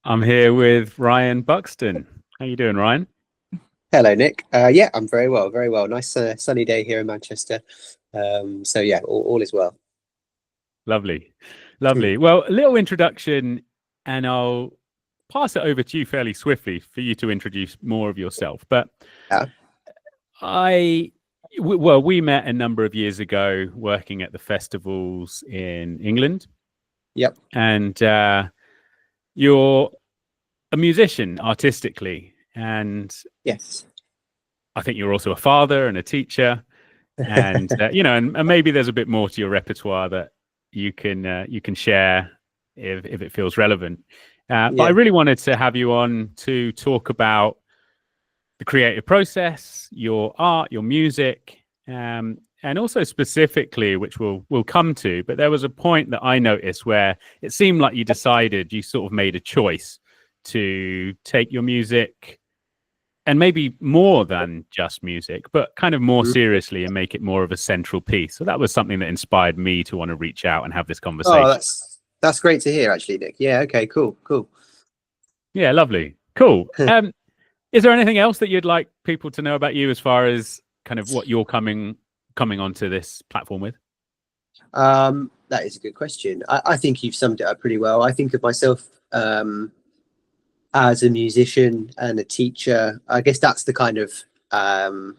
I'm here with Ryan Buxton. How you doing, Ryan? Hello, Nick. Yeah, I'm very well, very well. Nice sunny day here in Manchester. So yeah, all is well. Lovely. Hmm. Lovely. Well, a little introduction, and I'll pass it over to you fairly swiftly for you to introduce more of yourself. But Yeah. I, well, we met a number of years ago working at the festivals in England, Yep. and you're a musician artistically, and Yes. I think you're also a father and a teacher. And and maybe there's a bit more to your repertoire that you can share if it feels relevant. But I Yeah. really wanted to have you on to talk about the creative process, your art, your music, and also specifically, which we'll come to. But there was a point that I noticed where it seemed like you decided you sort of made a choice to take your music and maybe more than just music, but kind of more Mhm. seriously and make it more of a central piece. So that was something that inspired me to want to reach out and have this Oh, conversation. that's great to hear, actually, Nick. Yeah. Okay. Cool. Cool. Yeah, lovely. Cool. Is there anything else that you'd like people to know about you as far as kind of what you're coming onto this platform with? That is a good question. I think you've summed it up pretty well. I think of myself as a musician and a teacher. I guess that's the kind of um,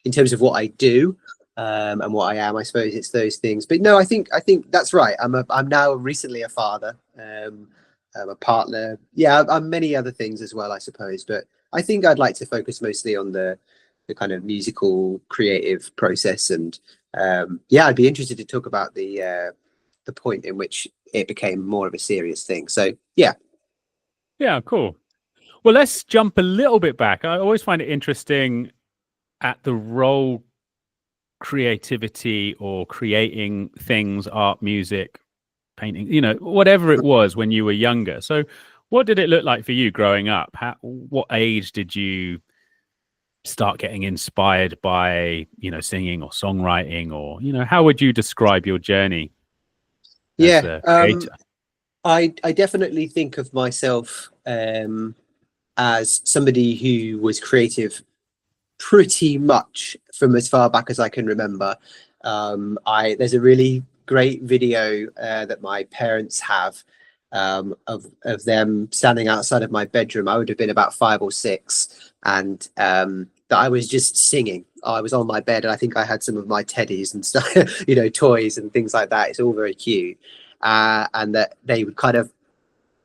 in terms of what I do and what I am. I suppose it's those things. But no, I think that's right. I'm now recently a father. I'm a partner. Yeah, I'm many other things as well, I suppose. But I think I'd like to focus mostly on the kind of musical creative process. And yeah, I'd be interested to talk about the point in which it became more of a serious thing. So yeah. Yeah, cool. Well, let's jump a little bit back. I always find it interesting at the role creativity or creating things, art, music, painting, whatever it was when you were younger. So, what did it look like for you growing up? What age did you start getting inspired by, singing or songwriting, or, how would you describe your journey as Yeah. a creator? I definitely think of myself as somebody who was creative pretty much from as far back as I can remember. I There's a really great video that my parents have of them standing outside of my bedroom. I would have been about 5 or 6, and that I was just singing. I was on my bed, and I think I had some of my teddies and stuff, toys and things like that. It's all very cute, and that they would kind of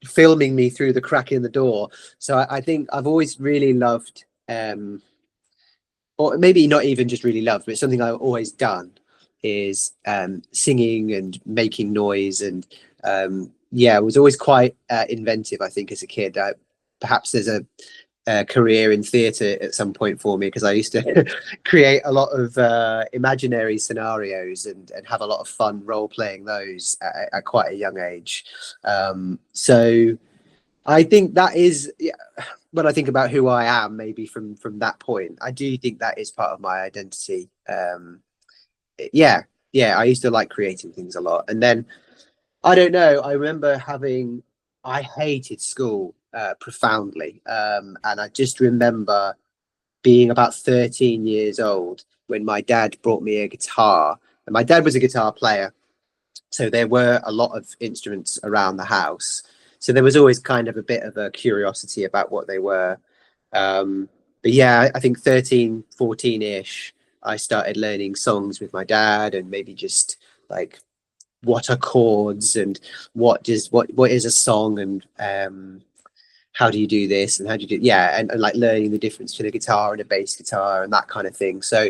filming me through the crack in the door. So I think I've always really loved, or maybe not even just really loved, but something I've always done is singing and making noise. And yeah, I was always quite inventive, I think, as a kid. Perhaps there's a career in theatre at some point for me, because I used to create a lot of imaginary scenarios and have a lot of fun role playing those at quite a young age. So I think that is, yeah, when I think about who I am, maybe from that point, I do think that is part of my identity. Yeah, yeah, I used to like creating things a lot, and then I don't know. I remember I hated school profoundly, and I just remember being about 13 years old when my dad brought me a guitar, and my dad was a guitar player, so there were a lot of instruments around the house. So there was always kind of a bit of a curiosity about what they were. But yeah, I think 13, 14-ish, I started learning songs with my dad, and maybe just like what are chords, and what is a song, and how do you do this, and how do you do, yeah, and like learning the difference between a guitar and a bass guitar and that kind of thing. So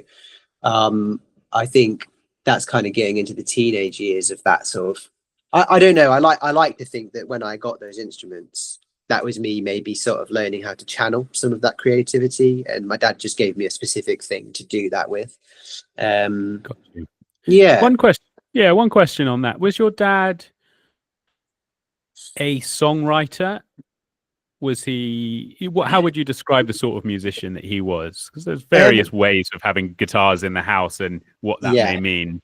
I think that's kind of getting into the teenage years of that sort of. I don't know. I like to think that when I got those instruments, that was me maybe sort of learning how to channel some of that creativity, and my dad just gave me a specific thing to do that with. Um, Got you. yeah, One question. Yeah, one question on that. Was your dad a songwriter? Was how would you describe the sort of musician that he was? Because there's various um, ways of having guitars in the house and what that may yeah, mean.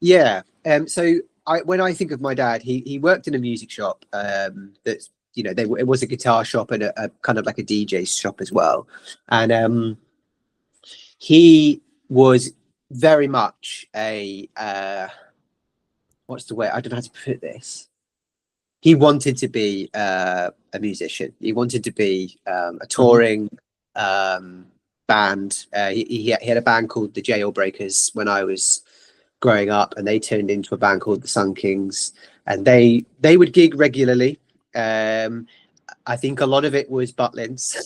yeah. So when I think of my dad, he worked in a music shop. That's you know, it was a guitar shop and a kind of like a DJ shop as well. And he was very much a what's the way, I don't know how to put this. He wanted to be a musician. He wanted to be a touring band. He had a band called the Jailbreakers when I was growing up, and they turned into a band called the Sun Kings, and they would gig regularly. I think a lot of it was Butlins.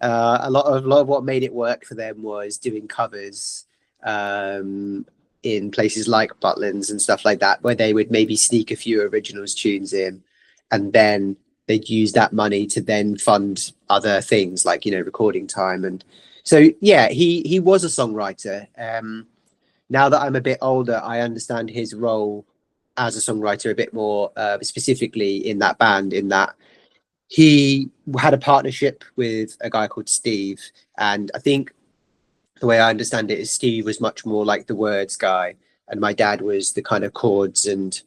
A lot of what made it work for them was doing covers in places like Butlins and stuff like that, where they would maybe sneak a few originals tunes in, and then they'd use that money to then fund other things like, you know, recording time. And so, yeah, he was a songwriter. Now that I'm a bit older, I understand his role as a songwriter a bit more, specifically in that band, in that he had a partnership with a guy called Steve. And I think the way I understand it is Steve was much more like the words guy, and my dad was the kind of chords and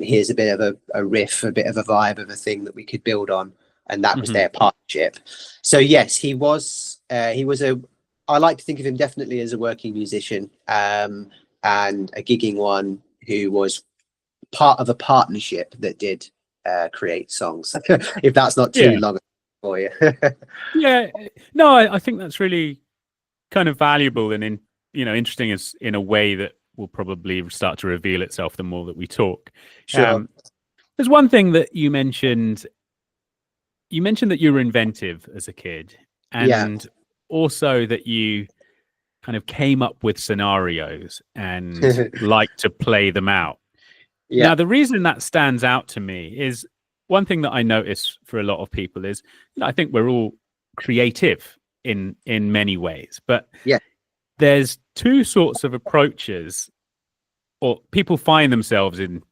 here's a bit of a riff, a bit of a vibe of a thing that we could build on. And that was their partnership. So yes, he was I like to think of him definitely as a working musician, and a gigging one who was part of a partnership that did create songs. If that's not too long for you. Yeah, no, I think that's really kind of valuable and interesting as in a way that will probably start to reveal itself the more that we talk. Sure. There's one thing that you mentioned. You mentioned that you were inventive as a kid, and also that you kind of came up with scenarios and like to play them out. Now, the reason that stands out to me is one thing that I notice for a lot of people is, I think we're all creative in many ways, but there's two sorts of approaches, or people find themselves in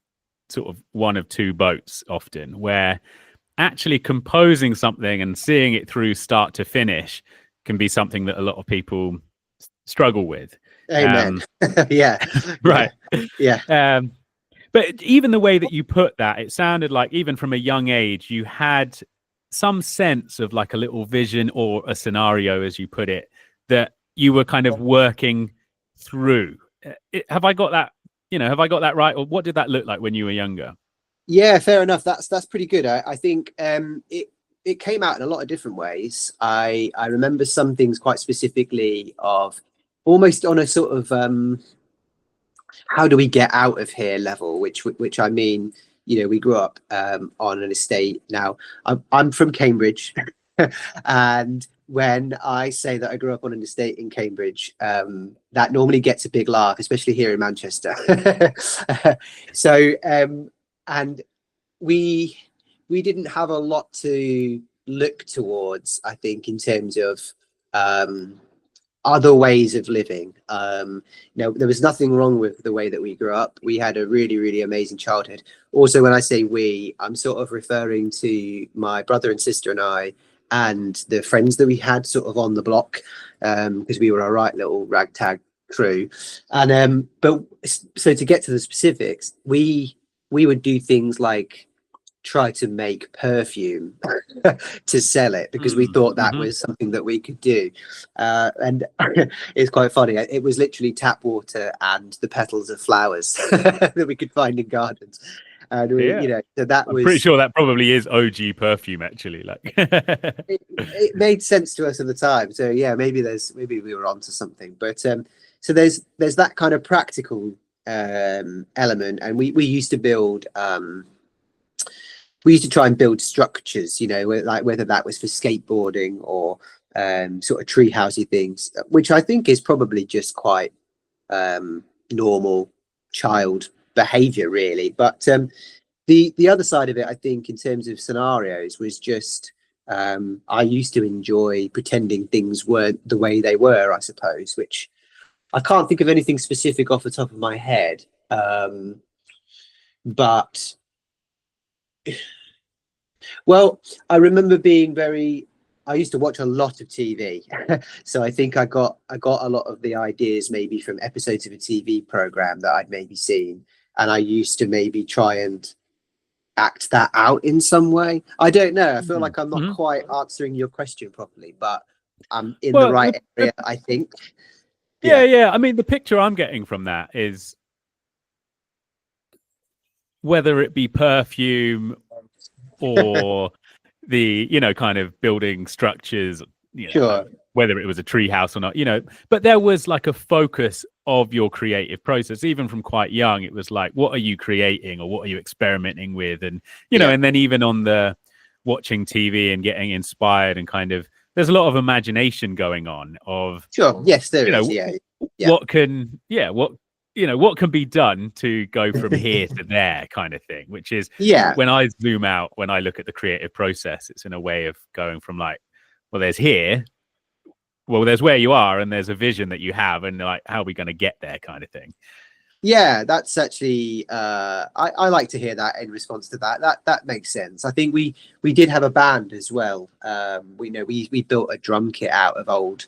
sort of one of two boats often, where actually composing something and seeing it through start to finish can be something that a lot of people struggle with. Amen. Right. Yeah. But even the way that you put that, it sounded like even from a young age, you had some sense of like a little vision or a scenario, as you put it, that you were kind of working through. Have I got that? Have I got that right? Or what did that look like when you were younger? Yeah, fair enough. That's pretty good. I think it came out in a lot of different ways. I remember some things quite specifically of almost on a sort of how do we get out of here level, which I mean, we grew up on an estate. Now I'm from Cambridge, and when I say that I grew up on an estate in Cambridge, that normally gets a big laugh, especially here in Manchester. So and we didn't have a lot to look towards, I think, in terms of other ways of living. There was nothing wrong with the way that we grew up. We had a really, really amazing childhood. Also, when I say we, I'm sort of referring to my brother and sister and I, and the friends that we had sort of on the block, because we were a right little ragtag crew. And but so to get to the specifics, we would do things like try to make perfume to sell it, because we thought that was something that we could do. And it's quite funny. It was literally tap water and the petals of flowers that we could find in gardens. And so that was. I'm pretty sure that probably is OG perfume, actually. Like it made sense to us at the time. So yeah, maybe we were onto something. But so there's that kind of practical element, and we used to build. We used to try and build structures, like whether that was for skateboarding or sort of treehousey things, which I think is probably just quite normal child behavior, really. But the other side of it, I think, in terms of scenarios, was just I used to enjoy pretending things weren't the way they were, I suppose, which I can't think of anything specific off the top of my head. But well, I remember I used to watch a lot of TV. So I think I got a lot of the ideas maybe from episodes of a TV program that I'd maybe seen. And I used to maybe try and act that out in some way. I don't know. I feel like I'm not Mhm. quite answering your question properly, but I'm in the Well, right area, I think. yeah. I mean, the picture I'm getting from that is whether it be perfume or the, kind of building structures, Sure. whether it was a tree house or not, but there was like a focus of your creative process, even from quite young. It was like, what are you creating or what are you experimenting with? And, and then even on the watching TV and getting inspired and kind of, there's a lot of imagination going on of, Sure. Yes, there is. Yeah. what can, what can be done to go from here to there kind of thing, which is when I zoom out, when I look at the creative process, it's in a way of going from like, well, there's here, well, there's where you are, and there's a vision that you have, and like, how are we going to get there kind of thing. Yeah, that's actually I like to hear that in response to that. That makes sense. I think we did have a band as well. We built a drum kit out of old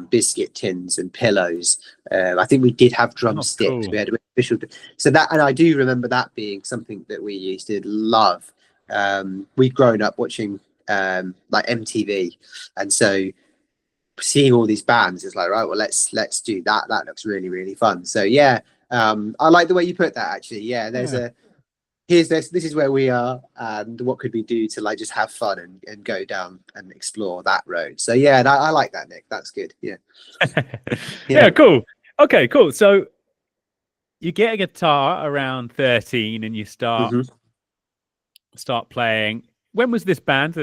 biscuit tins and pillows. I think we did have drumsticks. Cool. We had official, so that, and I do remember that being something that we used to love. We'd grown up watching like MTV, and so seeing all these bands is like, right, well, let's do that. That looks really, really fun. So yeah, I like the way you put that, actually. Yeah, there's here's this is where we are, and what could we do to like just have fun and go down and explore that road. So yeah, I like that, Nick. That's good. Yeah, cool. Okay, cool. So you get a guitar around 13 and you start playing. When was this band?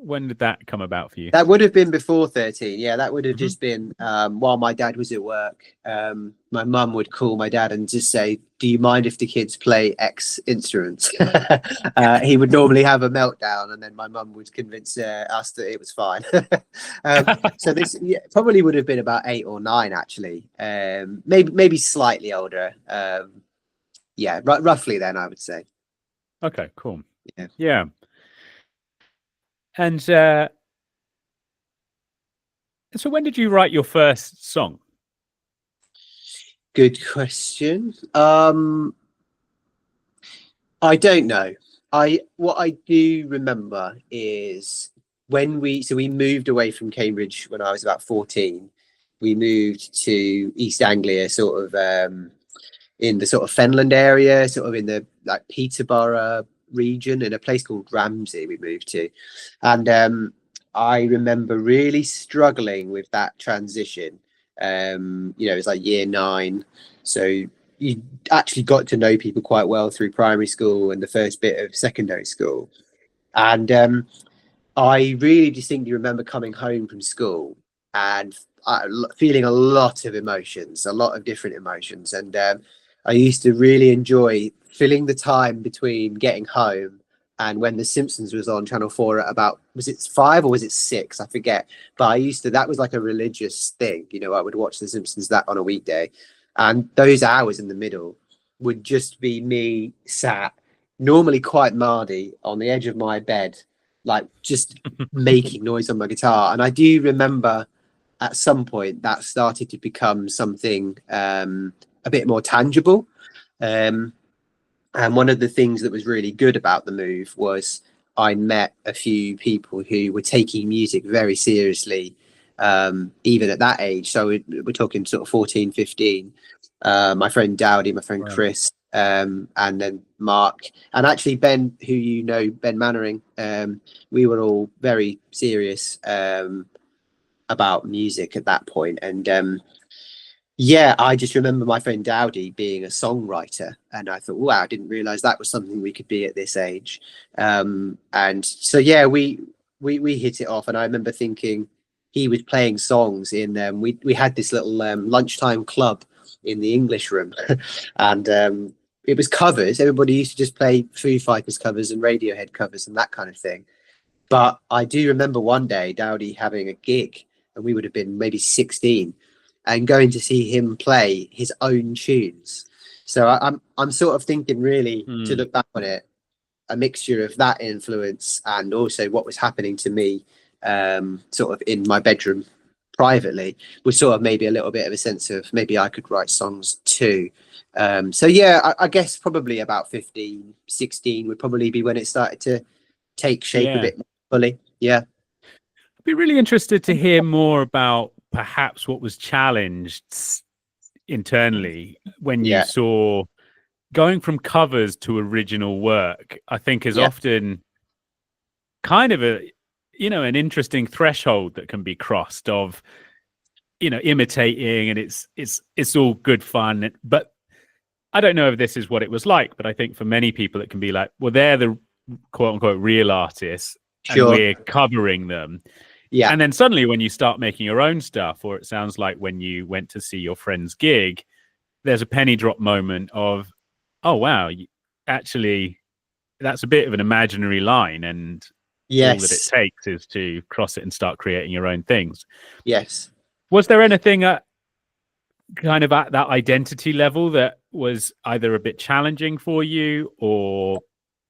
When did that come about for you? That would have been before 13. Yeah, that would have just been while my dad was at work. My mum would call my dad and just say, "Do you mind if the kids play X instruments?" He would normally have a meltdown, and then my mum would convince us that it was fine. So this probably would have been about 8 or 9, actually. Maybe slightly older. Roughly then, I would say. Okay, cool. Yeah. And so when did you write your first song? Good question. I don't know. What I do remember is when we moved away from Cambridge when I was about 14. We moved to East Anglia, sort of in the sort of Fenland area, sort of in the like Peterborough region, in a place called Ramsey we moved to. And I remember really struggling with that transition. It was like year 9, so you actually got to know people quite well through primary school and the first bit of secondary school. And I really distinctly remember coming home from school and feeling a lot of emotions, a lot of different emotions. And I used to really enjoy filling the time between getting home and when The Simpsons was on Channel 4 at about, was it 5 or was it 6? I forget. But that was like a religious thing. I would watch The Simpsons that on a weekday. And those hours in the middle would just be me sat, normally quite mardy, on the edge of my bed, like just making noise on my guitar. And I do remember at some point that started to become something a bit more tangible. And one of the things that was really good about the move was I met a few people who were taking music very seriously, even at that age. So we're talking sort of 14, 15. My friend Dowdy, my friend Chris, and then Mark, and actually Ben, who Ben Mannering. We were all very serious about music at that point. And I just remember my friend Dowdy being a songwriter, and I thought, wow, I didn't realize that was something we could be at this age. And so we hit it off, and I remember thinking he was playing songs in we had this little lunchtime club in the English room, and it was covers. Everybody used to just play Foo Fighters covers and Radiohead covers and that kind of thing. But I do remember one day Dowdy having a gig, and we would have been maybe 16, and going to see him play his own tunes. So I'm sort of thinking, really, to look back on it, a mixture of that influence and also what was happening to me sort of in my bedroom privately was sort of maybe a little bit of a sense of maybe I could write songs two. So yeah, I guess probably about 15, 16 would probably be when it started to take shape a bit more fully. Yeah. I'd be really interested to hear more about perhaps what was challenged internally when you Yeah. saw going from covers to original work. I think is often kind of an interesting threshold that can be crossed of, imitating, and it's all good fun, but I don't know if this is what it was like, but I think for many people it can be like, well, they're the quote unquote real artists and Sure. we're covering them. Yeah. And then suddenly when you start making your own stuff, or it sounds like when you went to see your friend's gig, there's a penny drop moment of, oh, wow, actually, that's a bit of an imaginary line. And all that it Yes. takes is to cross it and start creating your own things. Yes. Was there anything kind of at that identity level that was either a bit challenging for you, or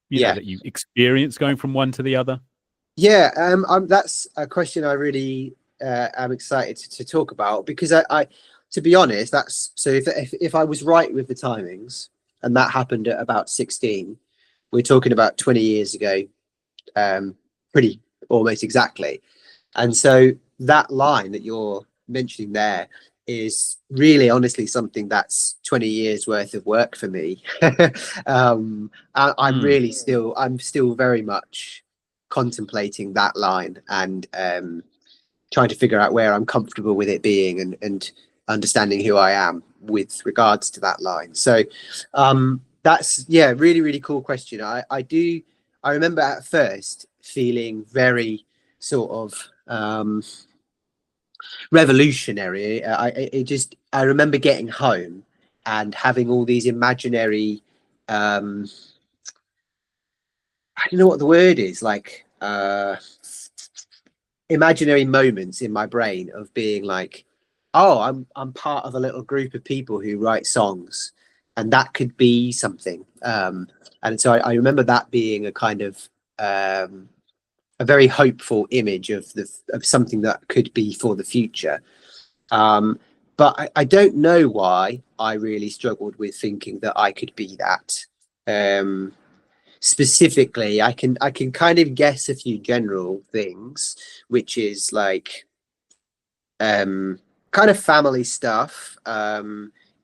that you experienced going from one to the other? Yeah, that's a question I really am excited to talk about, because I to be honest, that's so if I was right with the timings and that happened at about 16, we're talking about 20 years ago, pretty almost exactly. And so that line that you're mentioning there is really honestly something that's 20 years worth of work for me. I'm still very much contemplating that line and trying to figure out where I'm comfortable with it being, and understanding who I am with regards to that line. So that's really, really cool question. I remember at first feeling very sort of revolutionary. I remember getting home and having all these imaginary I don't know what the word is, like imaginary moments in my brain of being like, oh, I'm part of a little group of people who write songs, and that could be something. And so I remember that being a kind of a very hopeful image of something that could be for the future. But I don't know why I really struggled with thinking that I could be that. Specifically, I can kind of guess a few general things, which is like kind of family stuff.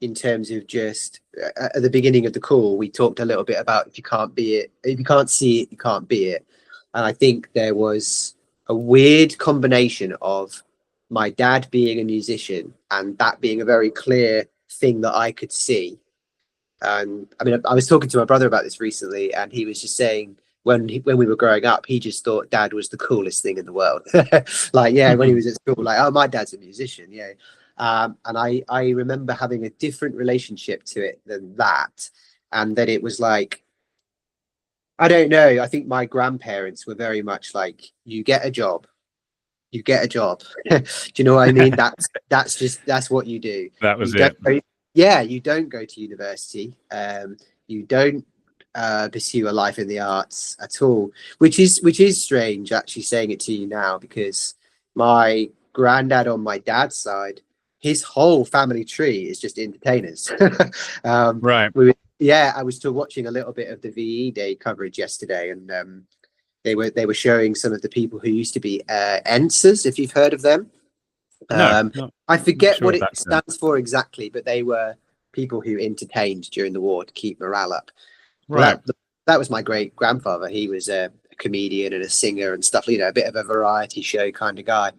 In terms of just at the beginning of the call, we talked a little bit about if you can't be it, if you can't see it, you can't be it. And I think there was a weird combination of my dad being a musician and that being a very clear thing that I could see. And I mean, I was talking to my brother about this recently, and he was just saying when we were growing up, he just thought dad was the coolest thing in the world. Like, yeah, when he was at school, like, oh, my dad's a musician, yeah. And I remember having a different relationship to it than that, and that it was like, I don't know. I think my grandparents were very much like, you get a job, you get a job. Do you know what I mean? That's what you do. That was You it. don't, yeah, you don't go to university. You don't pursue a life in the arts at all, which is strange actually saying it to you now, because my granddad on my dad's side, his whole family tree is just entertainers. Right. I was still watching a little bit of the VE Day coverage yesterday, and they were showing some of the people who used to be Entsers, if you've heard of them. No, I forget sure what it that's stands for exactly, but they were people who entertained during the war to keep morale up. right. Well, that was my great grandfather. He was a comedian and a singer and stuff, a bit of a variety show kind of guy.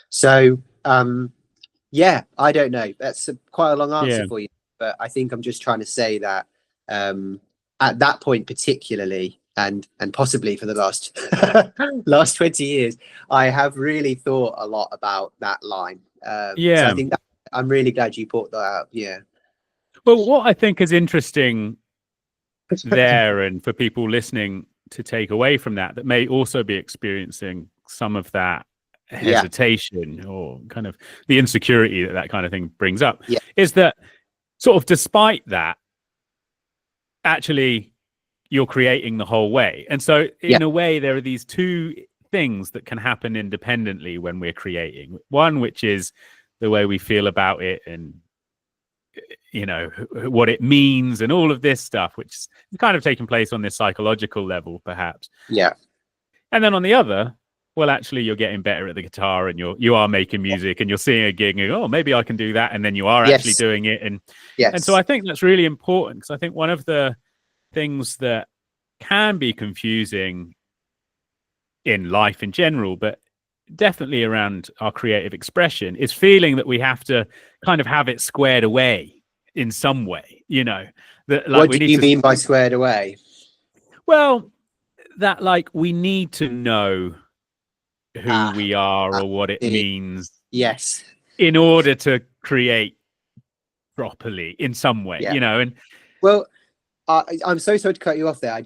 So I don't know. That's quite a long answer for you, but I think I'm just trying to say that at that point particularly, and possibly for the last 20 years, I have really thought a lot about that line. So I think that I'm really glad you brought that up. Yeah. Well, what I think is interesting there, and for people listening to take away from that may also be experiencing some of that hesitation or kind of the insecurity that kind of thing brings up, is that sort of despite that, actually you're creating the whole way. And so in a way, there are these two things that can happen independently when we're creating. One, which is the way we feel about it and you know, what it means and all of this stuff, which is kind of taking place on this psychological level, perhaps. Yeah. And then on the other, well, actually, you're getting better at the guitar, and you are making music, and you're seeing a gig, and oh, maybe I can do that, and then you are actually doing it, and so I think that's really important, because I think one of the things that can be confusing in life in general, but definitely around our creative expression, is feeling that we have to kind of have it squared away in some way, you know. That, like, what do you mean by squared away? Well, that, like, we need to know who we are or what it means. Yes. In order to create properly in some way, you know. And well, I'm so sorry to cut you off there. I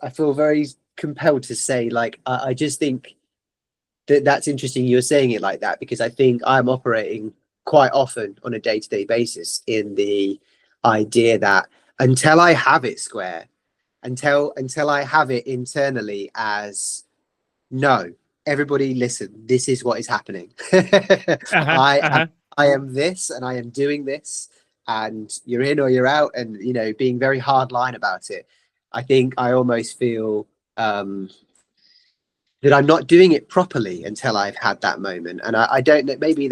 feel very compelled to say, like, I just think that's interesting you're saying it like that, because I think I'm operating quite often on a day-to-day basis in the idea that until I have it square, until I have it internally as, no, everybody listen, this is what is happening. I am this, and I am doing this, and you're in or you're out, and, you know, being very hard line about it. I think I almost feel that I'm not doing it properly until I've had that moment. And I don't know, maybe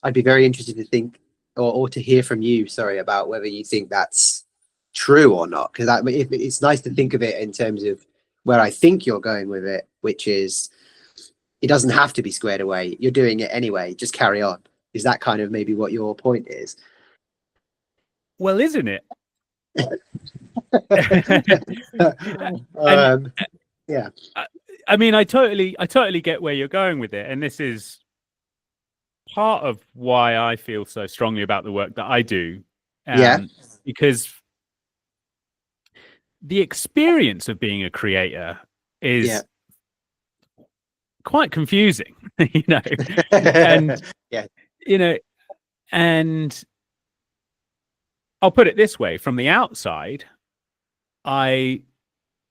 I'd be very interested to think or to hear from you, sorry, about whether you think that's true or not. Because it's nice to think of it in terms of where I think you're going with it, which is, it doesn't have to be squared away. You're doing it anyway. Just carry on. Is that kind of maybe what your point is? Well, isn't it? Yeah. I mean, I totally get where you're going with it. And this is part of why I feel so strongly about the work that I do. Because the experience of being a creator is quite confusing, you know. And you know, and I'll put it this way: from the outside, I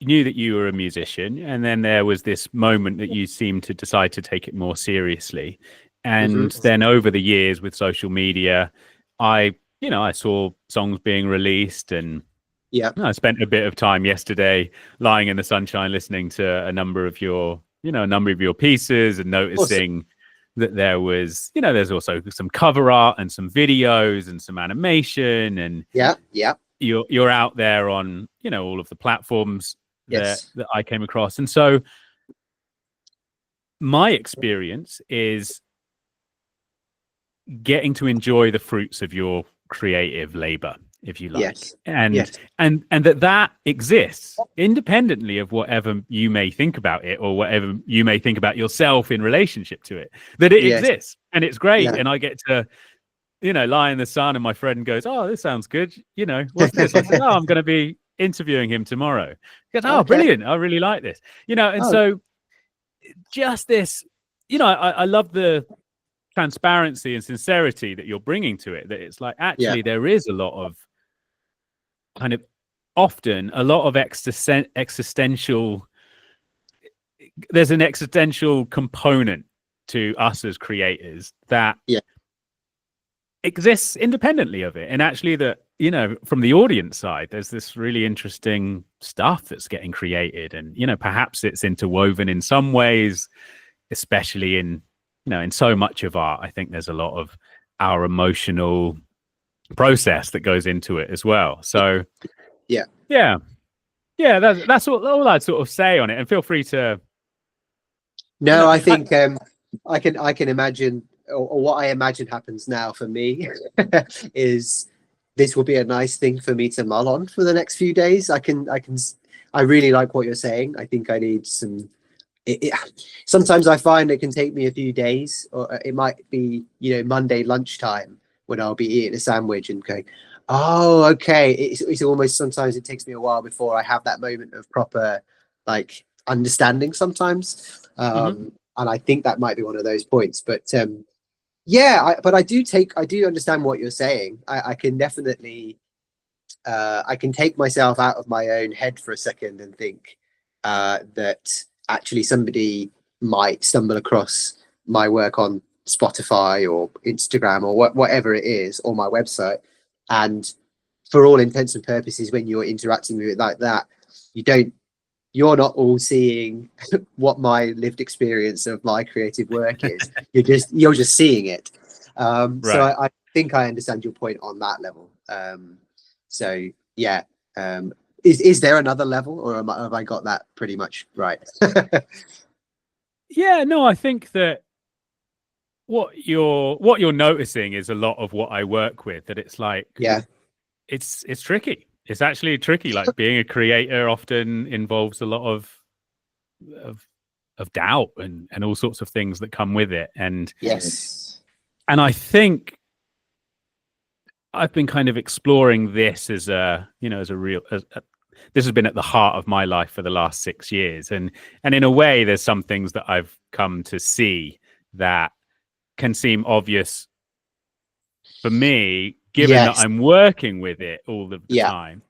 knew that you were a musician, and then there was this moment that you seemed to decide to take it more seriously. And then over the years with social media, I saw songs being released, and I spent a bit of time yesterday lying in the sunshine listening to a number of your pieces, and noticing that there was, there's also some cover art and some videos and some animation, and you're out there on, all of the platforms that I came across. And so my experience is getting to enjoy the fruits of your creative labor, if you like, and that exists independently of whatever you may think about it, or whatever you may think about yourself in relationship to it, that it exists, and it's great. And I get to, lie in the sun, and my friend goes, "Oh, this sounds good. What's this?" I said, "Oh, I'm going to be interviewing him tomorrow." He goes, "Oh, brilliant. I really like this." And so just this, I love the transparency and sincerity that you're bringing to it, that it's like, actually, there is a lot of kind of, often a lot of existential, there's an existential component to us as creators that exists independently of it. And actually that, from the audience side, there's this really interesting stuff that's getting created, and, perhaps it's interwoven in some ways, especially in, in so much of art. I think there's a lot of our emotional process that goes into it as well. So that's all I'd sort of say on it. And feel free to. No, I think I can imagine, or what I imagine happens now for me is this will be a nice thing for me to mull on for the next few days. I really like what you're saying. I think I need some. Sometimes I find it can take me a few days, or it might be, Monday lunchtime when I'll be eating a sandwich and going, oh, okay. It's almost, sometimes it takes me a while before I have that moment of proper, like, understanding sometimes. And I think that might be one of those points. But but I do understand what you're saying. I can definitely, I can take myself out of my own head for a second and think that actually somebody might stumble across my work on Spotify or Instagram or whatever it is, or my website, And for all intents and purposes, when you're interacting with it like that, you're not all seeing what my lived experience of my creative work is. You're just seeing it. So I think I understand your point on that level. So yeah. Is there another level, or have I got that pretty much right? Yeah, no, I think that what you're noticing is a lot of what I work with, that it's like, Yeah, it's tricky. It's actually tricky. Like, being a creator often involves a lot of doubt and all sorts of things that come with it. And yes, I think I've been kind of exploring this as a, this has been at the heart of my life for the last 6 years. And in a way, there's some things that I've come to see that can seem obvious for me, given that yes, I'm working with it all of the yeah, time,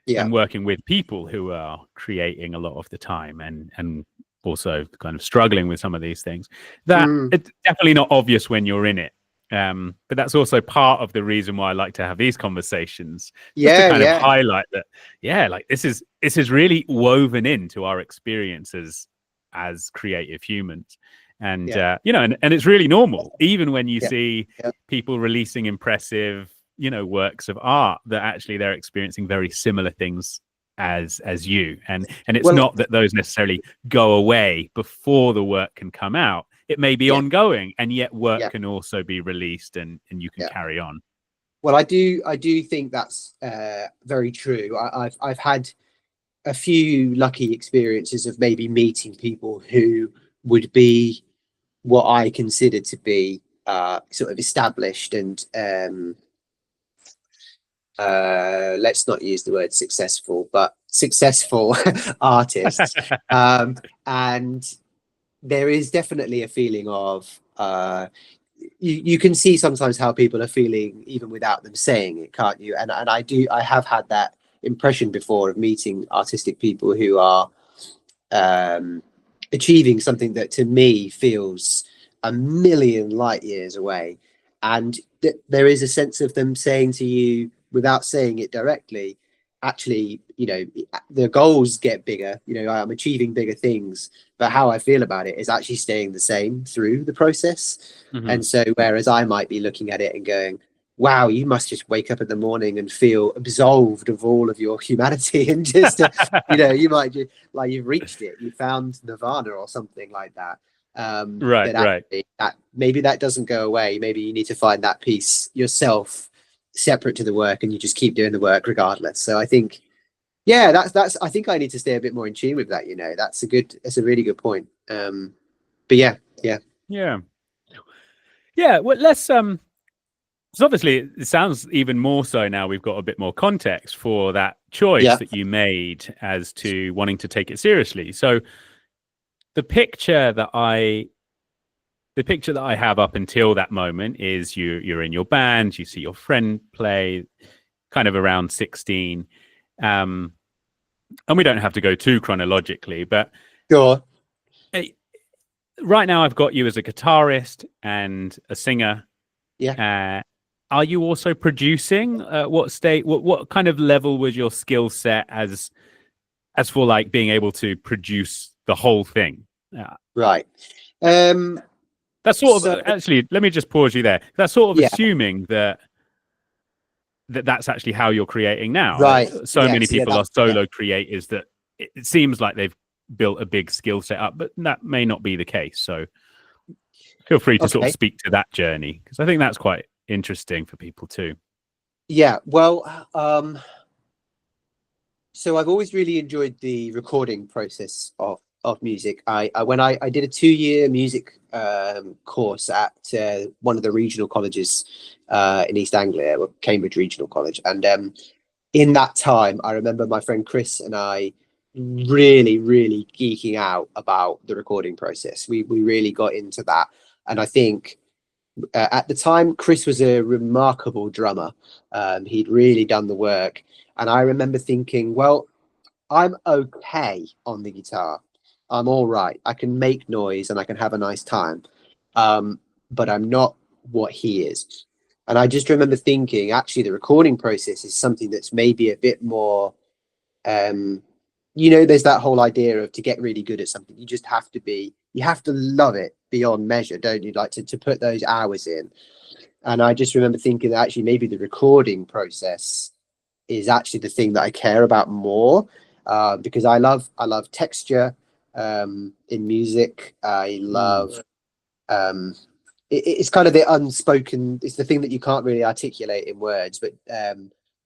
yeah. and working with people who are creating a lot of the time, and also kind of struggling with some of these things, that it's definitely not obvious when you're in it. But that's also part of the reason why I like to have these conversations, just to Yeah, kind of yeah, highlight that, yeah, like this is really woven into our experiences as creative humans. And yeah, and it's really normal, even when you yeah, see yeah. people releasing impressive, works of art, that actually they're experiencing very similar things as you. And it's Well, not that those necessarily go away before the work can come out. It may be yeah, ongoing, and yet work yeah, can also be released, and you can yeah. carry on. Well, I do think that's very true. I've had a few lucky experiences of maybe meeting people who would be what I consider to be sort of established and let's not use the word successful, but successful artists. And there is definitely a feeling of you can see sometimes how people are feeling even without them saying it, can't you? And I have had that impression before of meeting artistic people who are um, achieving something that to me feels a million light years away. And there is a sense of them saying to you without saying it directly, actually, the goals get bigger, I'm achieving bigger things, but how I feel about it is actually staying the same through the process. Mm-hmm. And so, whereas I might be looking at it and going, wow, you must just wake up in the morning and feel absolved of all of your humanity and just, you might just like you've reached it, you found nirvana or something like that. But Right. actually, that maybe that doesn't go away. Maybe you need to find that piece yourself, separate to the work, and you just keep doing the work regardless. So I think, yeah, that's. I think I need to stay a bit more in tune with that. That's a really good point. But yeah. Yeah, well, let's so obviously it sounds even more so now we've got a bit more context for that choice Yeah. that you made as to wanting to take it seriously. So the picture that I have up until that moment is you're in your band, you see your friend play, kind of around 16. And we don't have to go too chronologically, but Sure. right now I've got you as a guitarist and a singer. Yeah. Are you also producing? What kind of level was your skill set as for like being able to produce the whole thing? Right. That's sort So of, actually, let me just pause you there. That's sort of yeah. assuming that's actually how you're creating now. Right. So many Yes. Yeah. people are Yeah. solo creators that it seems like they've built a big skill set up, but that may not be the case. So feel free to sort of Okay. speak to that journey, because I think that's quite interesting for people too. Yeah. Well, so I've always really enjoyed the recording process of music. I did a 2-year music course at one of the regional colleges in East Anglia, Cambridge Regional College, and in that time, I remember my friend Chris and I really, really geeking out about the recording process. We really got into that, and I think at the time, Chris was a remarkable drummer. He'd really done the work, and I remember thinking, well, I'm okay on the guitar. I'm all right. I can make noise and I can have a nice time, but I'm not what he is. And I just remember thinking, actually, the recording process is something that's maybe a bit more, there's that whole idea of, to get really good at something, you have to love it beyond measure, don't you? Like to put those hours in. And I just remember thinking that actually maybe the recording process is actually the thing that I care about more, because I love texture in music. I love it's kind of the unspoken. It's the thing that you can't really articulate in words. But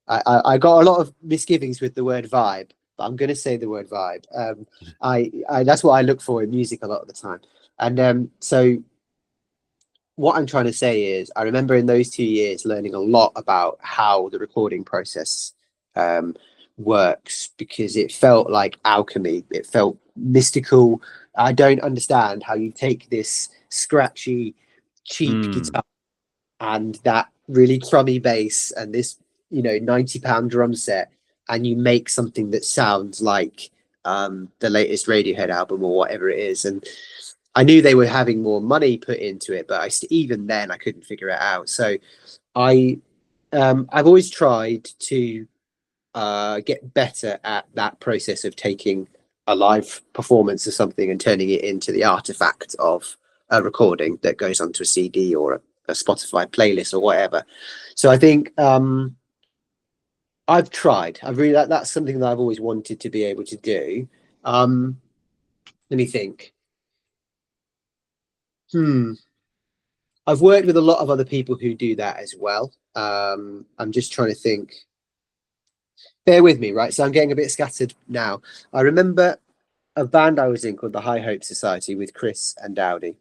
I got a lot of misgivings with the word vibe, but I'm going to say the word vibe. I that's what I look for in music a lot of the time. And so what I'm trying to say is, I remember in those 2 years learning a lot about how the recording process works, because it felt like alchemy. It felt mystical. I don't understand how you take this scratchy, cheap guitar and that really crummy bass and this, £90 drum set, and you make something that sounds like the latest Radiohead album or whatever it is. And I knew they were having more money put into it, but even then I couldn't figure it out. So I've always tried to get better at that process of taking a live performance of something and turning it into the artifact of a recording that goes onto a CD or a Spotify playlist or whatever. So I think I've tried. That's something that I've always wanted to be able to do. Let me think. I've worked with a lot of other people who do that as well. I'm just trying to think. Bear with me, right? So I'm getting a bit scattered now. I remember a band I was in called the High Hope Society with Chris and Dowdy.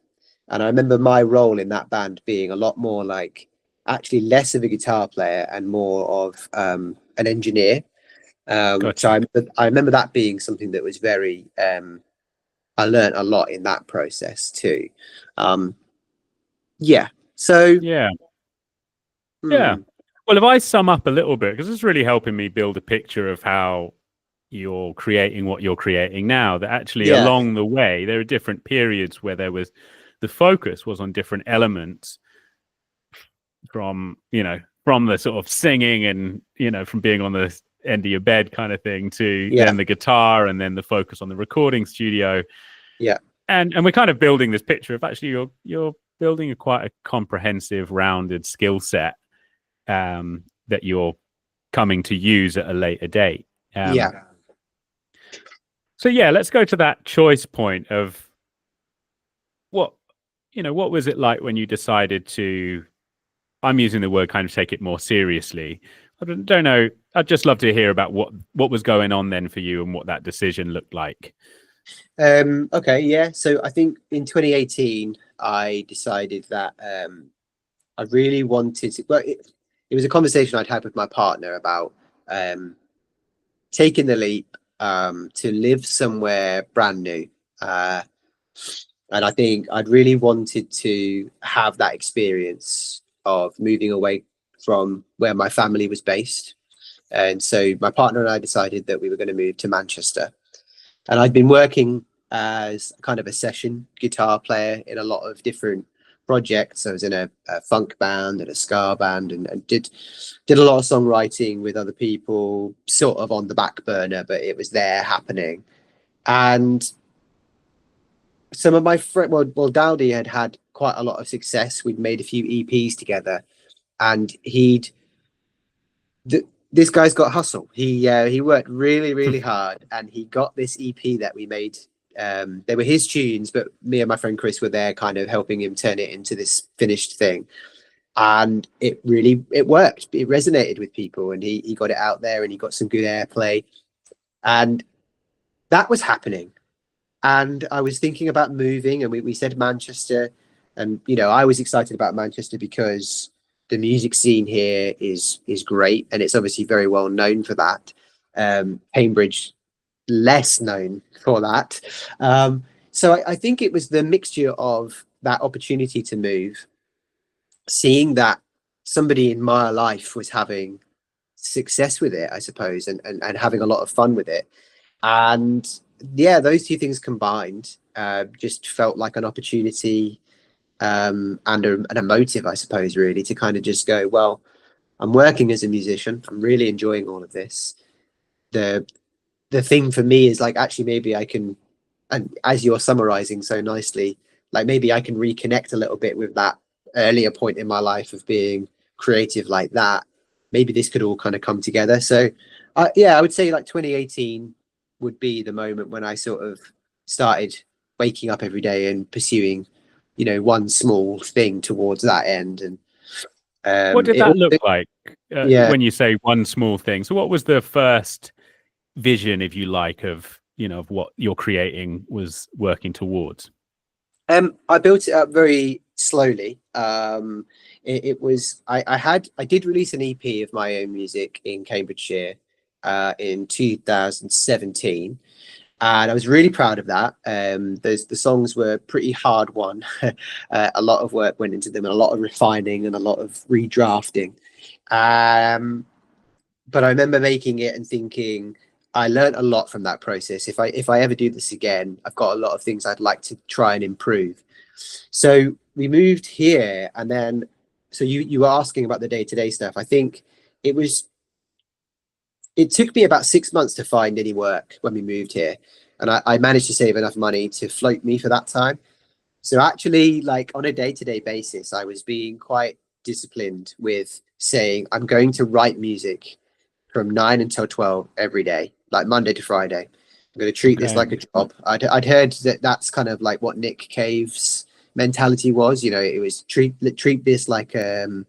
And I remember my role in that band being a lot more like, actually less of a guitar player and more of an engineer. Gotcha. So I remember that being something that was very, I learned a lot in that process too. Yeah. So yeah. Well, if I sum up a little bit, because it's really helping me build a picture of how you're creating what you're creating now, that actually along the way, there are different periods where the focus was on different elements, from the sort of singing and, from being on the end of your bed kind of thing, to then the guitar, and then the focus on the recording studio. Yeah. And we're kind of building this picture of actually you're building quite a comprehensive, rounded skill set that you're coming to use at a later date. So let's go to that choice point of what was it like when you decided to, I'm using the word kind of take it more seriously. I don't know. I'd just love to hear about what was going on then for you and what that decision looked like. Okay. Yeah. So I think in 2018, I decided that I really wanted to, well, it was a conversation I'd had with my partner about taking the leap to live somewhere brand new. And I think I'd really wanted to have that experience of moving away from where my family was based. And so my partner and I decided that we were going to move to Manchester. And I'd been working as kind of a session guitar player in a lot of different projects. I was in a funk band and a ska band, and did a lot of songwriting with other people, sort of on the back burner, but it was there happening. And some of my friends, well, Dowdy had quite a lot of success. We'd made a few EPs together, and this guy's got hustle. He worked really, really hard, and he got this EP that we made. They were his tunes, but me and my friend Chris were there kind of helping him turn it into this finished thing. And it worked. It resonated with people, and he got it out there, and he got some good airplay. And that was happening. And I was thinking about moving, and we said Manchester. And, I was excited about Manchester because the music scene here is great, and it's obviously very well known for that. Cambridge, less known for that. So I think it was the mixture of that opportunity to move, seeing that somebody in my life was having success with it, I suppose, and having a lot of fun with it. And those two things combined just felt like an opportunity and a motive, I suppose, really, to kind of just go, well, I'm working as a musician. I'm really enjoying all of this. The thing for me is like, actually, maybe I can, and as you're summarizing so nicely, like maybe I can reconnect a little bit with that earlier point in my life of being creative like that. Maybe this could all kind of come together. So yeah, I would say like 2018 would be the moment when I sort of started waking up every day and pursuing, one small thing towards that end. And What did it that all, look like yeah. when you say one small thing? So what was the first vision, if you like, of of what you're creating was working towards? I built it up very slowly. It was I did release an EP of my own music in Cambridgeshire in 2017, and I was really proud of that. The songs were pretty hard won. A lot of work went into them, and a lot of refining and a lot of redrafting. Um, but I remember making it and thinking I learned a lot from that process. If I ever do this again, I've got a lot of things I'd like to try and improve. So we moved here, and then so you were asking about the day-to-day stuff. I think it was it took me about 6 months to find any work when we moved here, and I managed to save enough money to float me for that time. So actually, like on a day-to-day basis, I was being quite disciplined with saying I'm going to write music from 9 until 12 every day, like Monday to Friday. I'm going to treat this Okay. like a job. I'd heard that that's kind of like what Nick Cave's mentality was. It was treat this like a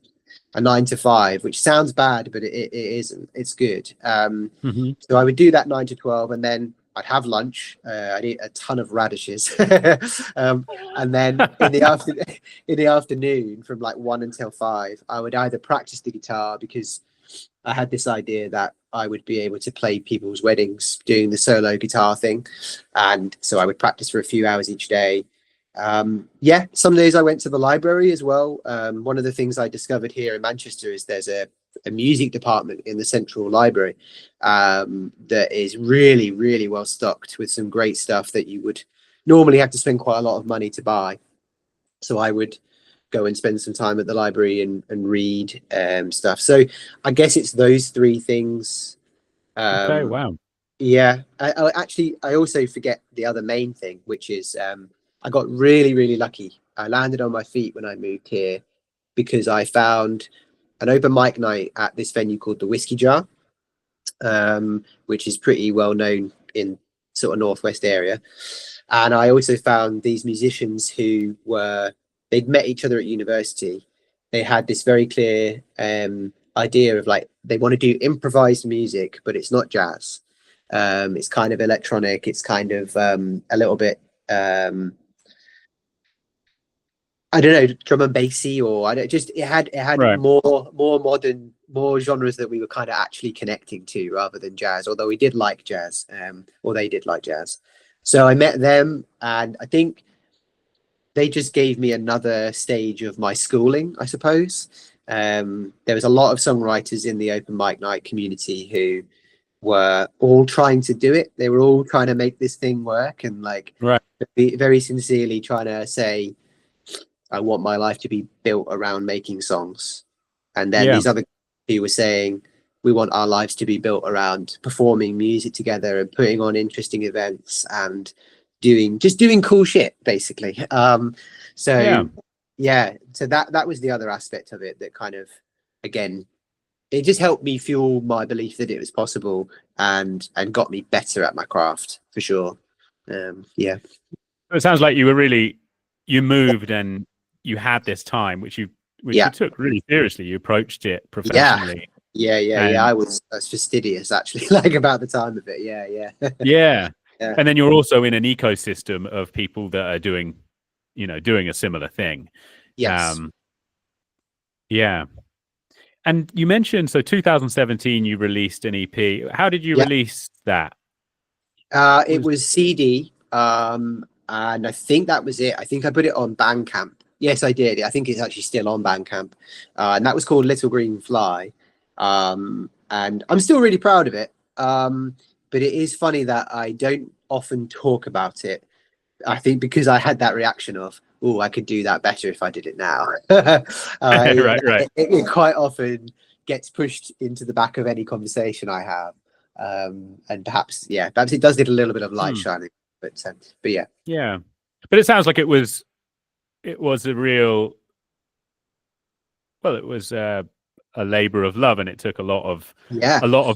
9 to 5, which sounds bad, but it isn't. It's good. So I would do that 9 to 12, and then I'd have lunch. I'd eat a ton of radishes, and then in the afternoon, from like 1 until 5, I would either practice the guitar because I had this idea that I would be able to play people's weddings doing the solo guitar thing, and so I would practice for a few hours each day. Yeah, some days I went to the library as well. One of the things I discovered here in Manchester is there's a music department in the central library that is really, really well stocked with some great stuff that you would normally have to spend quite a lot of money to buy. So I would go and spend some time at the library and read stuff. So I guess it's those three things. Okay. Um, Wow. yeah, I also forget the other main thing, which is I got really, really lucky. I landed on my feet when I moved here because I found an open mic night at this venue called the Whiskey Jar, which is pretty well known in sort of northwest area. And I also found these musicians who they'd met each other at university. They had this very clear idea of like they want to do improvised music, but it's not jazz. It's kind of electronic. It's kind of a little bit I don't know, drum and bassy, or I don't just it had Right. more modern, more genres that we were kind of actually connecting to rather than jazz. Although we did like jazz, or they did like jazz. So I met them, and I think they just gave me another stage of my schooling, I suppose. There was a lot of songwriters in the open mic night community who were all trying to do it. They were all trying to make this thing work, and like Right. very sincerely trying to say I want my life to be built around making songs. And then Yeah. these other who were saying, we want our lives to be built around performing music together and putting on interesting events and doing cool shit, basically. Yeah. So yeah, so that was the other aspect of it that kind of, again, it just helped me fuel my belief that it was possible and got me better at my craft for sure. Yeah. It sounds like you moved and you had this time, which you Yeah. took really seriously. You approached it Yeah. professionally, Yeah. and I was fastidious actually, like about the time of it. Yeah. yeah, Yeah. and then you're also in an ecosystem of people that are doing a similar thing. Yes. Um, yeah. And you mentioned, so 2017, you released an EP. How did you Yeah. release that? It was CD, and I think that was it. I think I put it on Bandcamp. Yes, I did. I think it's actually still on Bandcamp, and that was called Little Green Fly. And I'm still really proud of it. But it is funny that I don't often talk about it. I think because I had that reaction of, oh, I could do that better if I did it now. Right. It quite often gets pushed into the back of any conversation I have. And perhaps it does need a little bit of light shining, but yeah. But it sounds like it was a real, well, it was a labor of love, and it took a lot of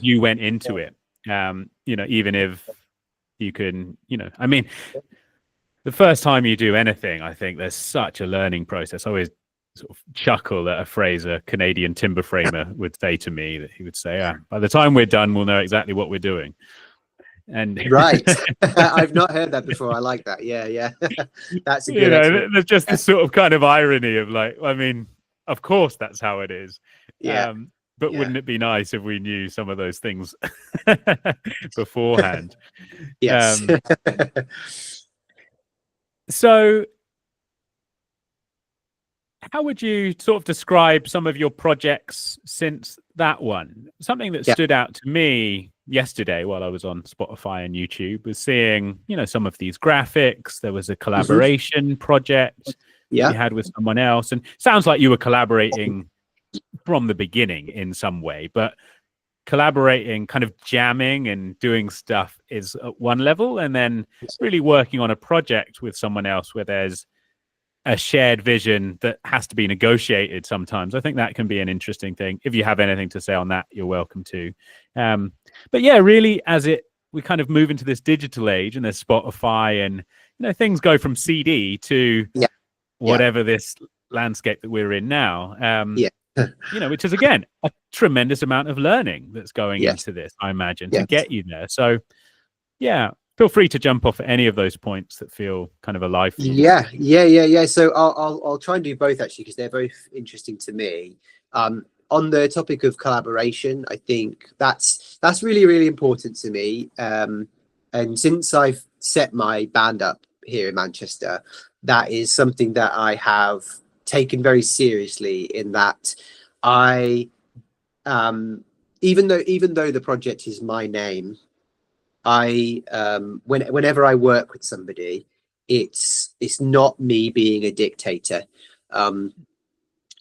you went into it. Even if you can, I mean, the first time you do anything, I think there's such a learning process. I always sort of chuckle at a phrase a Canadian timber framer would say to me, that he would say, by the time we're done, we'll know exactly what we're doing. And right. I've not heard that before. I like that. Yeah. That's a good there's just this sort of kind of irony of like, I mean, of course that's how it is. But wouldn't it be nice if we knew some of those things beforehand? Yes. So how would you sort of describe some of your projects since that one? Something that stood out to me yesterday while I was on Spotify and YouTube was seeing, some of these graphics. There was a collaboration project you had with someone else, and sounds like you were collaborating from the beginning in some way, but collaborating, kind of jamming and doing stuff is at one level, and then really working on a project with someone else where there's a shared vision that has to be negotiated sometimes. I think that can be an interesting thing. If you have anything to say on that, you're welcome to. But yeah, really, we kind of move into this digital age, and there's Spotify, and things go from CD to whatever this landscape that we're in now. Which is again a tremendous amount of learning that's going into this, I imagine, to get you there. So feel free to jump off at any of those points that feel kind of alive for you. Yeah. So I'll try and do both, actually, because they're both interesting to me. On the topic of collaboration, I think that's really, really important to me. And since I've set my band up here in Manchester, that is something that I have taken very seriously, in that I even though the project is my name, I whenever I work with somebody, it's not me being a dictator.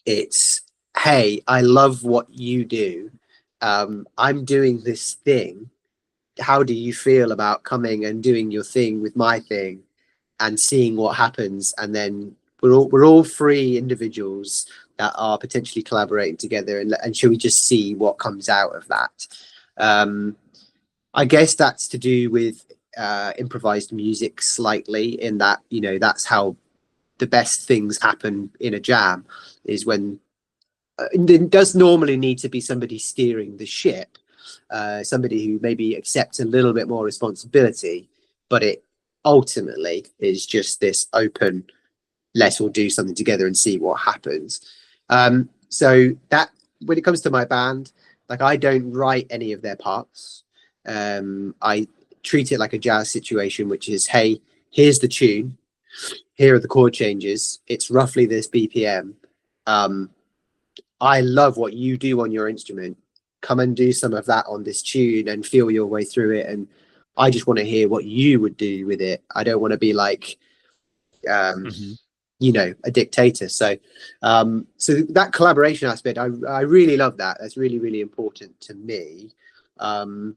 It's, hey, I love what you do. I'm doing this thing. How do you feel about coming and doing your thing with my thing and seeing what happens? And then we're all free individuals that are potentially collaborating together, and shall we just see what comes out of that? I guess that's to do with improvised music slightly, in that, that's how the best things happen in a jam, is when it does normally need to be somebody steering the ship, somebody who maybe accepts a little bit more responsibility, but it ultimately is just this open, let's all do something together and see what happens. So that, when it comes to my band, like, I don't write any of their parts. I treat it like a jazz situation, which is, hey, here's the tune, here are the chord changes, it's roughly this BPM. I love what you do on your instrument. Come and do some of that on this tune and feel your way through it. And I just want to hear what you would do with it. I don't want to be like, a dictator. So that collaboration aspect, I really love that. That's really, really important to me. And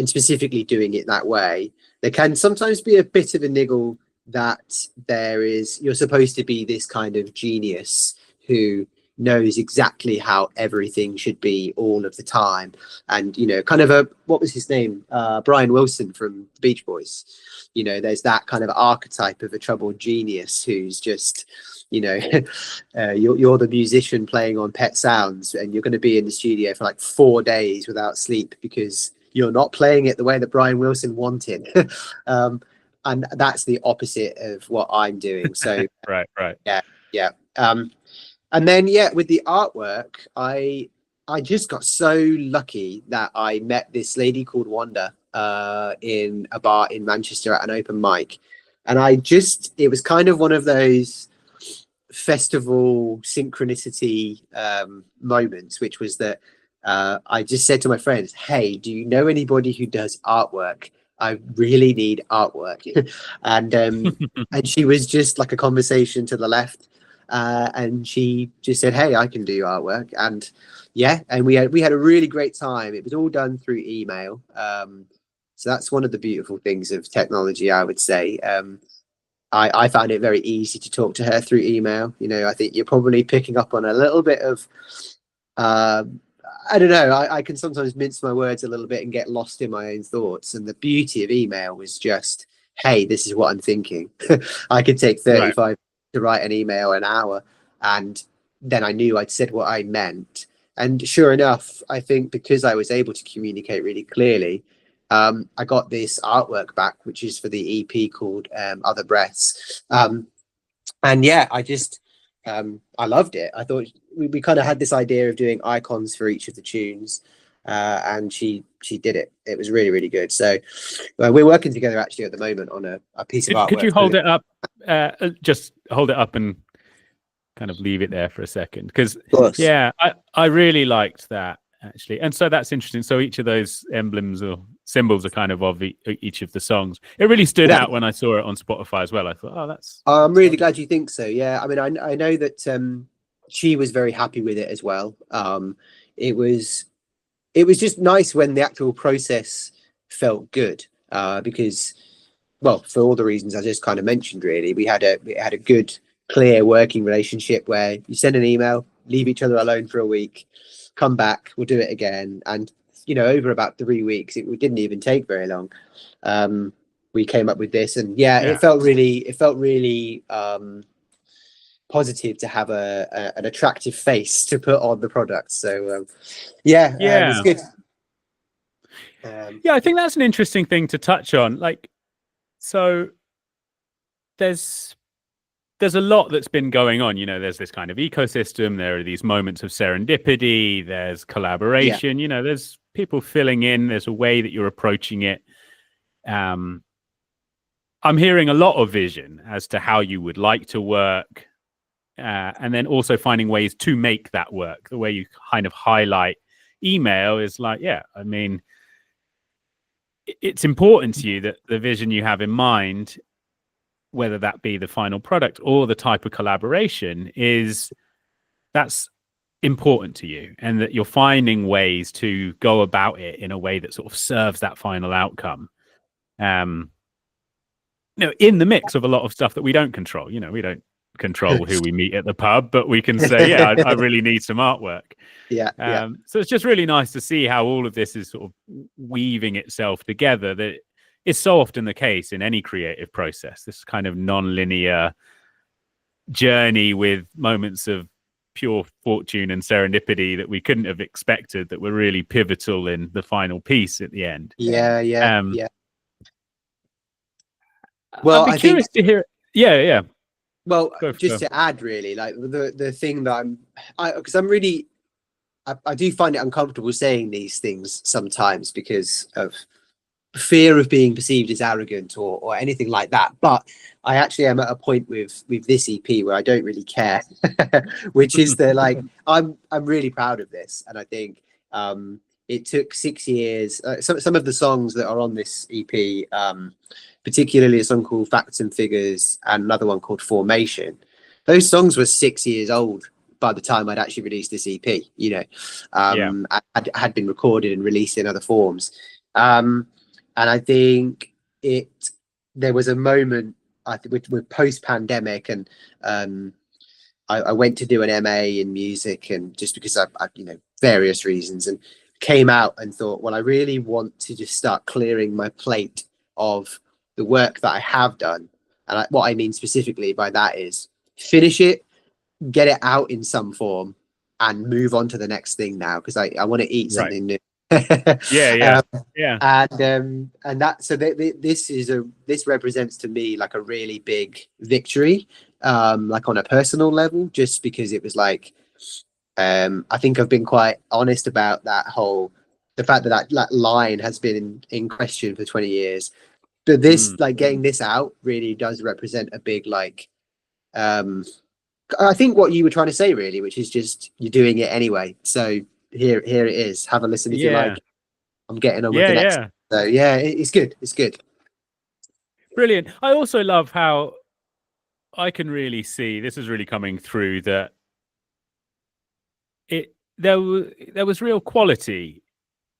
specifically doing it that way. There can sometimes be a bit of a niggle that you're supposed to be this kind of genius who knows exactly how everything should be all of the time. And, kind of what was his name? Brian Wilson from the Beach Boys. There's that kind of archetype of a troubled genius who's just, you're the musician playing on Pet Sounds, and you're going to be in the studio for like 4 days without sleep because you're not playing it the way that Brian Wilson wanted. And that's the opposite of what I'm doing. So right. Yeah. And then, with the artwork, I just got so lucky that I met this lady called Wanda in a bar in Manchester at an open mic. And it was kind of one of those festival synchronicity moments, which was that I just said to my friends, hey, do you know anybody who does artwork? I really need artwork. And she was just like a conversation to the left. And she just said, hey, I can do artwork. And yeah, and we had a really great time. It was all done through email. So that's one of the beautiful things of technology, I would say. I found it very easy to talk to her through email. You know, I think you're probably picking up on a little bit of, I don't know, I can sometimes mince my words a little bit and get lost in my own thoughts. And the beauty of email was just, hey, this is what I'm thinking. I could take 35 to write an email an hour, and then I knew I'd said what I meant. And sure enough, I think because I was able to communicate really clearly, I got this artwork back, which is for the EP called Other Breaths. And yeah, I loved it. I thought we kind of had this idea of doing icons for each of the tunes, and she did it. It was really, really good. So we're working together actually at the moment on a piece of artwork. Could you hold it up? Just hold it up and kind of leave it there for a second, because yeah, I really liked that actually. And so that's interesting. So each of those emblems or symbols are kind of each of the songs. It really stood out when I saw it on Spotify as well. I thought, oh, that's I'm really glad you think so. Yeah, I mean, I know that she was very happy with it as well. It was just nice when the actual process felt good, because, well, for all the reasons I just kind of mentioned, really, we had a good, clear working relationship where you send an email, leave each other alone for a week, come back, we'll do it again. And, you know, over about 3 weeks, it didn't even take very long. We came up with this, and it felt really positive to have an attractive face to put on the product. So it's good. I think that's an interesting thing to touch on. Like, so there's a lot that's been going on. You know, there's this kind of ecosystem. There are these moments of serendipity. There's collaboration. You know, there's people filling in. There's a way that you're approaching it. I'm hearing a lot of vision as to how you would like to work, and then also finding ways to make that work. The way you kind of highlight email is like, I mean, it's important to you that the vision you have in mind, whether that be the final product or the type of collaboration, that's important to you, and that you're finding ways to go about it in a way that sort of serves that final outcome. You know, in the mix of a lot of stuff that we don't control. You know, we don't control who we meet at the pub, but we can say, I really need some artwork. So it's just really nice to see how all of this is sort of weaving itself together. That is so often the case in any creative process, this kind of non-linear journey with moments of pure fortune and serendipity that we couldn't have expected, that were really pivotal in the final piece at the end. Well, I'd be curious to hear. Well, just to add, really, like the thing that because I do find it uncomfortable saying these things sometimes because of fear of being perceived as arrogant or anything like that. But I actually am at a point with this EP where I don't really care, which is that, like, I'm really proud of this, and I think it took 6 years. Some of the songs that are on this EP, particularly a song called Facts and Figures and another one called Formation, those songs were 6 years old by the time I'd actually released this EP. You know, had been recorded and released in other forms. And I think there was a moment, I think, with post-pandemic, and I went to do an MA in music, and just because I you know, various reasons, and came out and thought, well, I really want to just start clearing my plate of the work that I have done. And what I mean specifically by that is finish it, get it out in some form, and move on to the next thing now, because I want to eat something new. And that, so this represents to me like a really big victory, like on a personal level, just because it was like, I think I've been quite honest about the fact that line has been in question for 20 years. But this, like, getting this out really does represent a big, like, I think what you were trying to say, really, which is just you're doing it anyway. So here it is. Have a listen if you like. I'm getting on with the next. So yeah, it's good. It's good. Brilliant. I also love how I can really see this is really coming through that there was real quality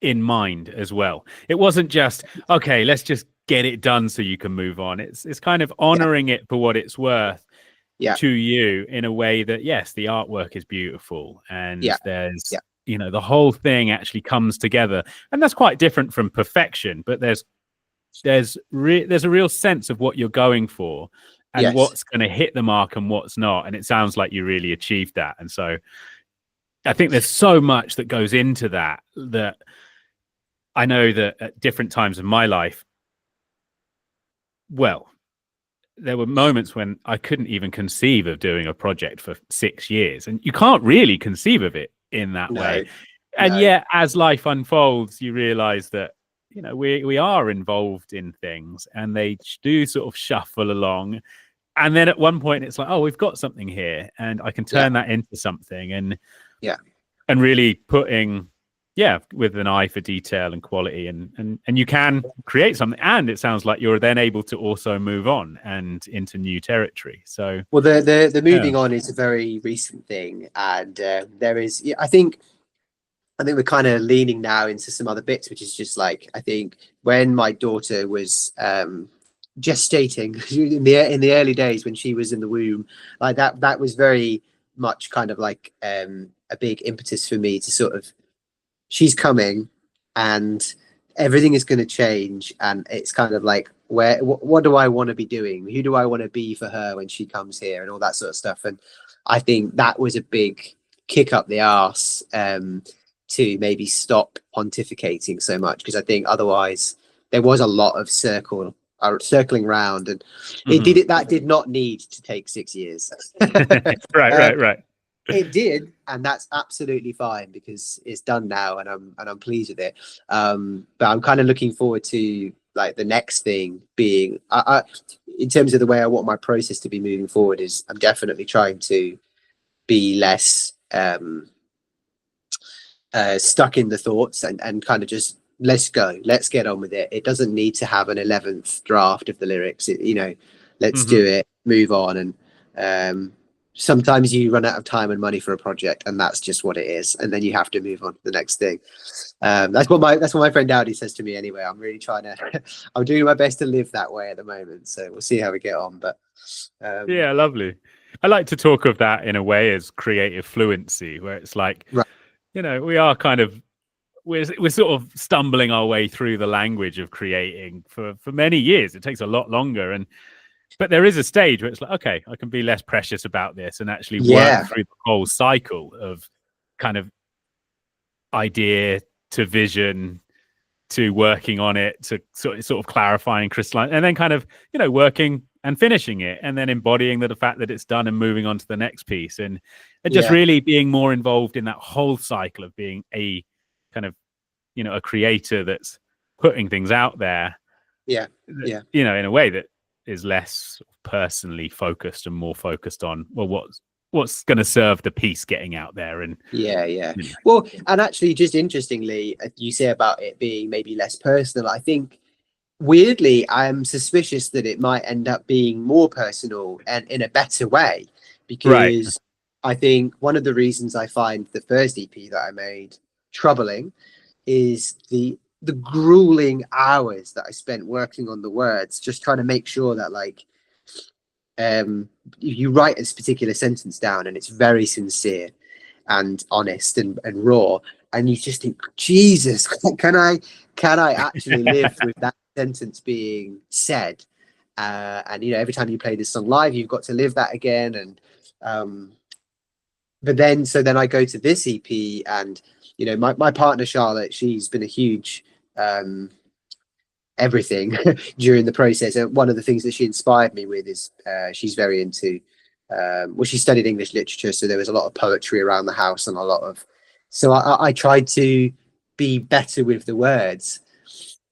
in mind as well. It wasn't just okay, let's just get it done so you can move on. It's kind of honoring it for what it's worth to you in a way that yes, the artwork is beautiful and there's the whole thing actually comes together, and that's quite different from perfection. But there's a real sense of what you're going for and what's going to hit the mark and what's not. And it sounds like you really achieved that. And so I think there's so much that goes into that I know that at different times in my life, well, there were moments when I couldn't even conceive of doing a project for 6 years, and you can't really conceive of it in that way. And yet, as life unfolds, you realize that we are involved in things, and they do sort of shuffle along. And then at one point, it's like, oh, we've got something here, and I can turn that into something, and really putting. With an eye for detail and quality, and you can create something, and it sounds like you're then able to also move on and into new territory. So, well, the moving on is a very recent thing, and there is, I think we're kind of leaning now into some other bits, which is just like I think when my daughter was gestating in the early days when she was in the womb, like that was very much kind of like a big impetus for me to sort of. She's coming and everything is going to change, and it's kind of like what do I want to be doing, who do I want to be for her when she comes here, and all that sort of stuff. And I think that was a big kick up the arse to maybe stop pontificating so much, because I think otherwise there was a lot of circling round, and that did not need to take 6 years. right. It did, and that's absolutely fine because it's done now, and I'm pleased with it. But I'm kind of looking forward to like the next thing being, in terms of the way I want my process to be moving forward, is I'm definitely trying to be less stuck in the thoughts and kind of just let's get on with it. It doesn't need to have an 11th draft of the lyrics. Let's do it, move on, and sometimes you run out of time and money for a project, and that's just what it is, and then you have to move on to the next thing. That's what my friend Dowdy says to me anyway. I'm really trying to I'm doing my best to live that way at the moment, so we'll see how we get on. But lovely. I like to talk of that in a way as creative fluency, where it's like we are kind of we're sort of stumbling our way through the language of creating for many years. It takes a lot longer, but there is a stage where it's like, okay, I can be less precious about this and actually work through the whole cycle of kind of idea to vision to working on it to sort of clarifying, crystalline, and then kind of working and finishing it, and then embodying the fact that it's done and moving on to the next piece, and just really being more involved in that whole cycle of being a kind of a creator that's putting things out there. In a way that is less personally focused and more focused on what's going to serve the piece getting out there. And well, and actually just interestingly, you say about it being maybe less personal, I think weirdly I'm suspicious that it might end up being more personal and in a better way, because I think one of the reasons I find the first EP that I made troubling is the grueling hours that I spent working on the words, just trying to make sure that like you write this particular sentence down and it's very sincere and honest and raw, and you just think, Jesus, can I actually live with that sentence being said? And every time you play this song live, you've got to live that again. And but then I go to this EP, and my partner Charlotte, she's been a huge everything during the process. And one of the things that she inspired me with is she's very into she studied English literature, so there was a lot of poetry around the house, and so I tried to be better with the words,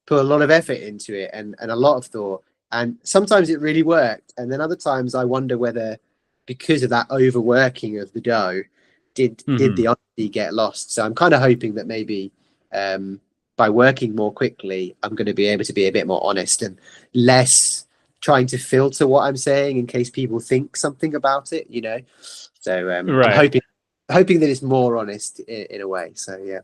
put a lot of effort into it, and a lot of thought, and sometimes it really worked, and then other times I wonder whether because of that overworking of the dough did the honesty get lost. So I'm kind of hoping that maybe by working more quickly, I'm going to be able to be a bit more honest and less trying to filter what I'm saying in case people think something about it, you know. So I'm Right. hoping that it's more honest in a way. So yeah.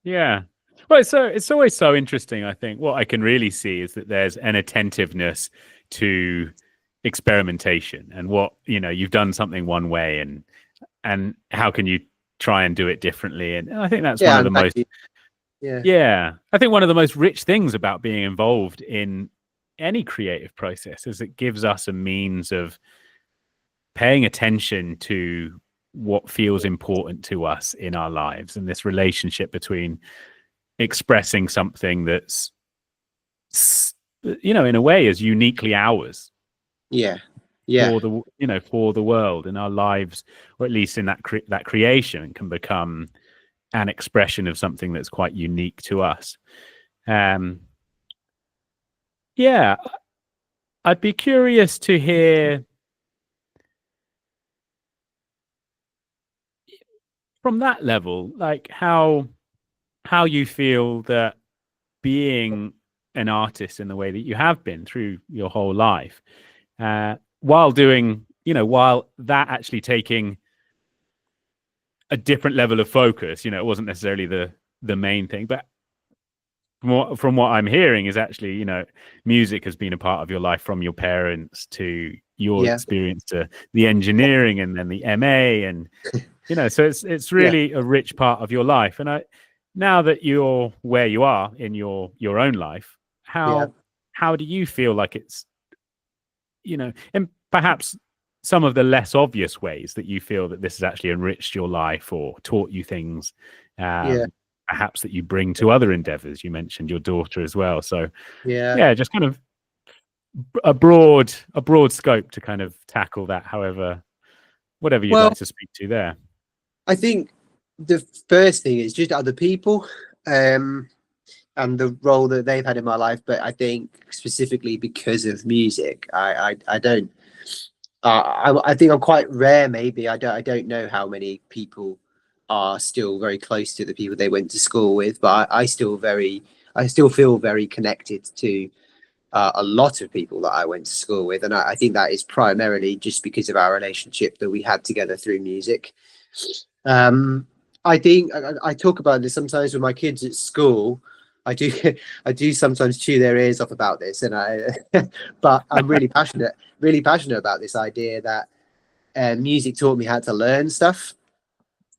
Yeah. Well, it's always so interesting. I think what I can really see is that there's an attentiveness to experimentation, and what, you know, you've done something one way, and how can you try and do it differently. And I think that's one Yeah, of the most, yeah. yeah, I think one of the most rich things about being involved in any creative process is it gives us a means of paying attention to what feels important to us in our lives, and this relationship between expressing something that's, you know, in a way is uniquely ours Yeah. Yeah. for the, you know, for the world, and our lives, or at least in that that creation can become an expression of something that's quite unique to us. Yeah, I'd be curious to hear from that level, like how you feel that being an artist in the way that you have been through your whole life, while doing, you know, while that actually taking a different level of focus, you know, it wasn't necessarily the main thing, but from what I'm hearing is actually, you know, music has been a part of your life from your parents to your Yeah. experience to the engineering and then the MA, and, you know, so it's really a rich part of your life. And now that you're where you are in your own life, Yeah. how do you feel like it's, you know, and perhaps some of the less obvious ways that you feel that this has actually enriched your life or taught you things, Yeah. perhaps that you bring to other endeavors? You mentioned your daughter as well, so Yeah. yeah, just kind of a broad scope to kind of tackle that, however, whatever you'd Well, like to speak to there. I think the first thing is just other people, and the role that they've had in my life. But I think specifically because of music, I don't. I think I'm quite rare. Maybe I don't know how many people are still very close to the people they went to school with, but I still feel very connected to a lot of people that I went to school with, and I think that is primarily just because of our relationship that we had together through music. Um, I think I talk about this sometimes with my kids at school. I do I do sometimes chew their ears off about this, and but I'm really passionate about this idea that music taught me how to learn stuff,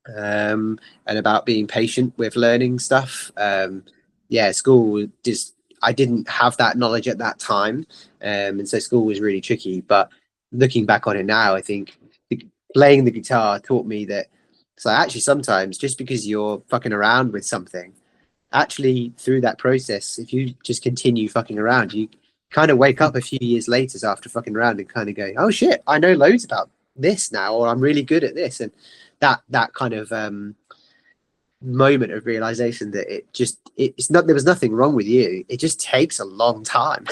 and about being patient with learning stuff. Yeah, school just I didn't have that knowledge at that time, and so school was really tricky. But looking back on it now, I think playing the guitar taught me that. So actually, sometimes just because you're fucking around with something, actually through that process, if you just continue fucking around, you kind of wake up a few years later after fucking around and kind of go, "Oh shit, I know loads about this now," or "I'm really good at this," and that kind of moment of realization that it's not, there was nothing wrong with you, it just takes a long time.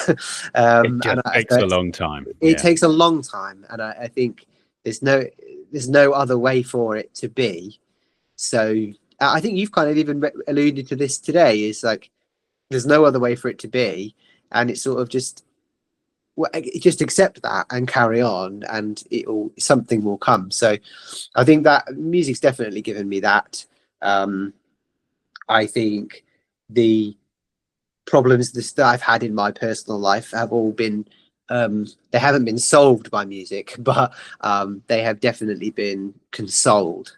It just takes a long time. It Yeah. takes a long time, and I think there's no other way for it to be. So I think you've kind of even alluded to this today, is like there's no other way for it to be, and it's sort of just accept that and carry on, and something will come. So I think that music's definitely given me that. I think the problems that I've had in my personal life have all been they haven't been solved by music, but they have definitely been consoled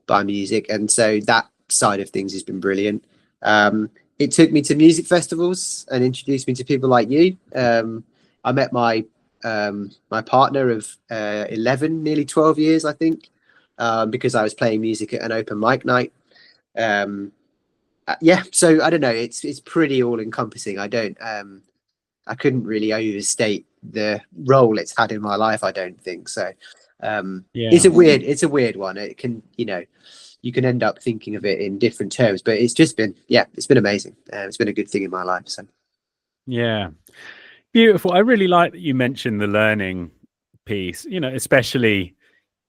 by music, and so that side of things has been brilliant. It took me to music festivals and introduced me to people like you. I met my partner of 11, nearly 12 years, I think, because I was playing music at an open mic night. Yeah, so I don't know, it's pretty all encompassing. I couldn't really overstate the role it's had in my life, I don't think so. Yeah. It's a weird one. It can, you know, you can end up thinking of it in different terms, but it's just been, yeah, it's been amazing. It's been a good thing in my life. So Yeah. Beautiful. I really like that you mentioned the learning piece, you know, especially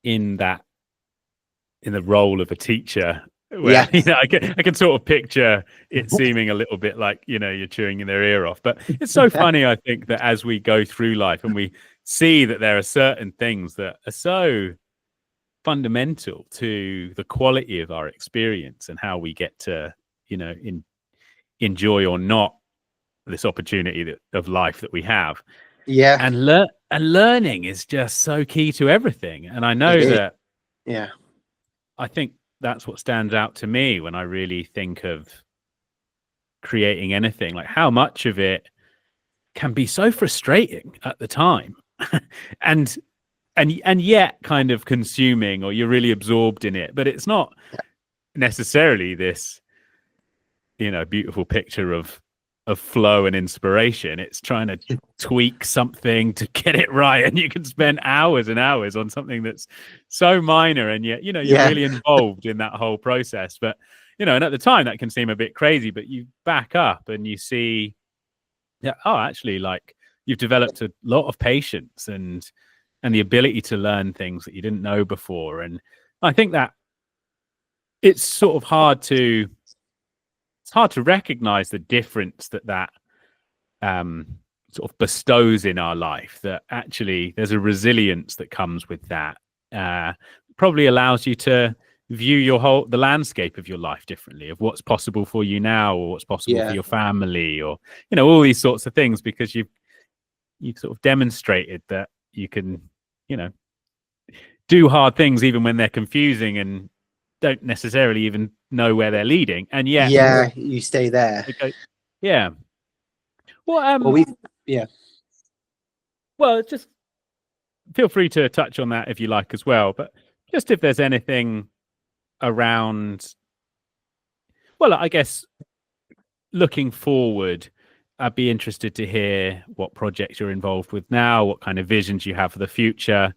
in the role of a teacher. where I can sort of picture it seeming a little bit like you're chewing their ear off. But it's so funny, I think, that as we go through life and we see that there are certain things that are so fundamental to the quality of our experience and how we get to enjoy or not this opportunity of life that we have. And learning is just so key to everything. And I know that I think that's what stands out to me when I really think of creating anything, like how much of it can be so frustrating at the time and yet kind of consuming, or you're really absorbed in it, but it's not necessarily this beautiful picture of flow and inspiration. It's trying to tweak something to get it right, and you can spend hours and hours on something that's so minor, and yet you're really involved in that whole process. But and at the time that can seem a bit crazy, but you back up and you see actually, like, you've developed a lot of patience and the ability to learn things that you didn't know before. And I think that it's sort of hard to recognize the difference that sort of bestows in our life, that actually there's a resilience that comes with that. Probably allows you to view the landscape of your life differently, of what's possible for you now, or what's possible for your family, or all these sorts of things, because you've sort of demonstrated that you can do hard things even when they're confusing and don't necessarily even know where they're leading, and yet you stay there. Well, just feel free to touch on that if you like as well, but just if there's anything around, well, I guess looking forward, I'd be interested to hear what projects you're involved with now, what kind of visions you have for the future.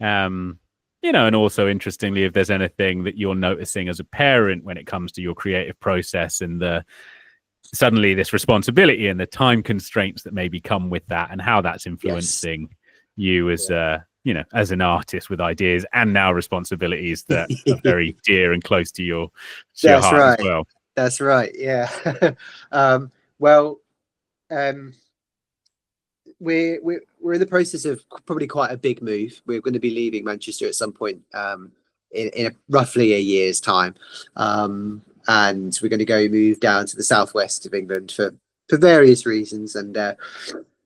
And also, interestingly, if there's anything that you're noticing as a parent when it comes to your creative process and suddenly this responsibility and the time constraints that maybe come with that, and how that's influencing you as as an artist with ideas and now responsibilities that are very dear and close to your heart as well. That's right. Yeah. We're in the process of probably quite a big move. We're going to be leaving Manchester at some point in roughly a year's time, and we're going to go move down to the southwest of England for various reasons. And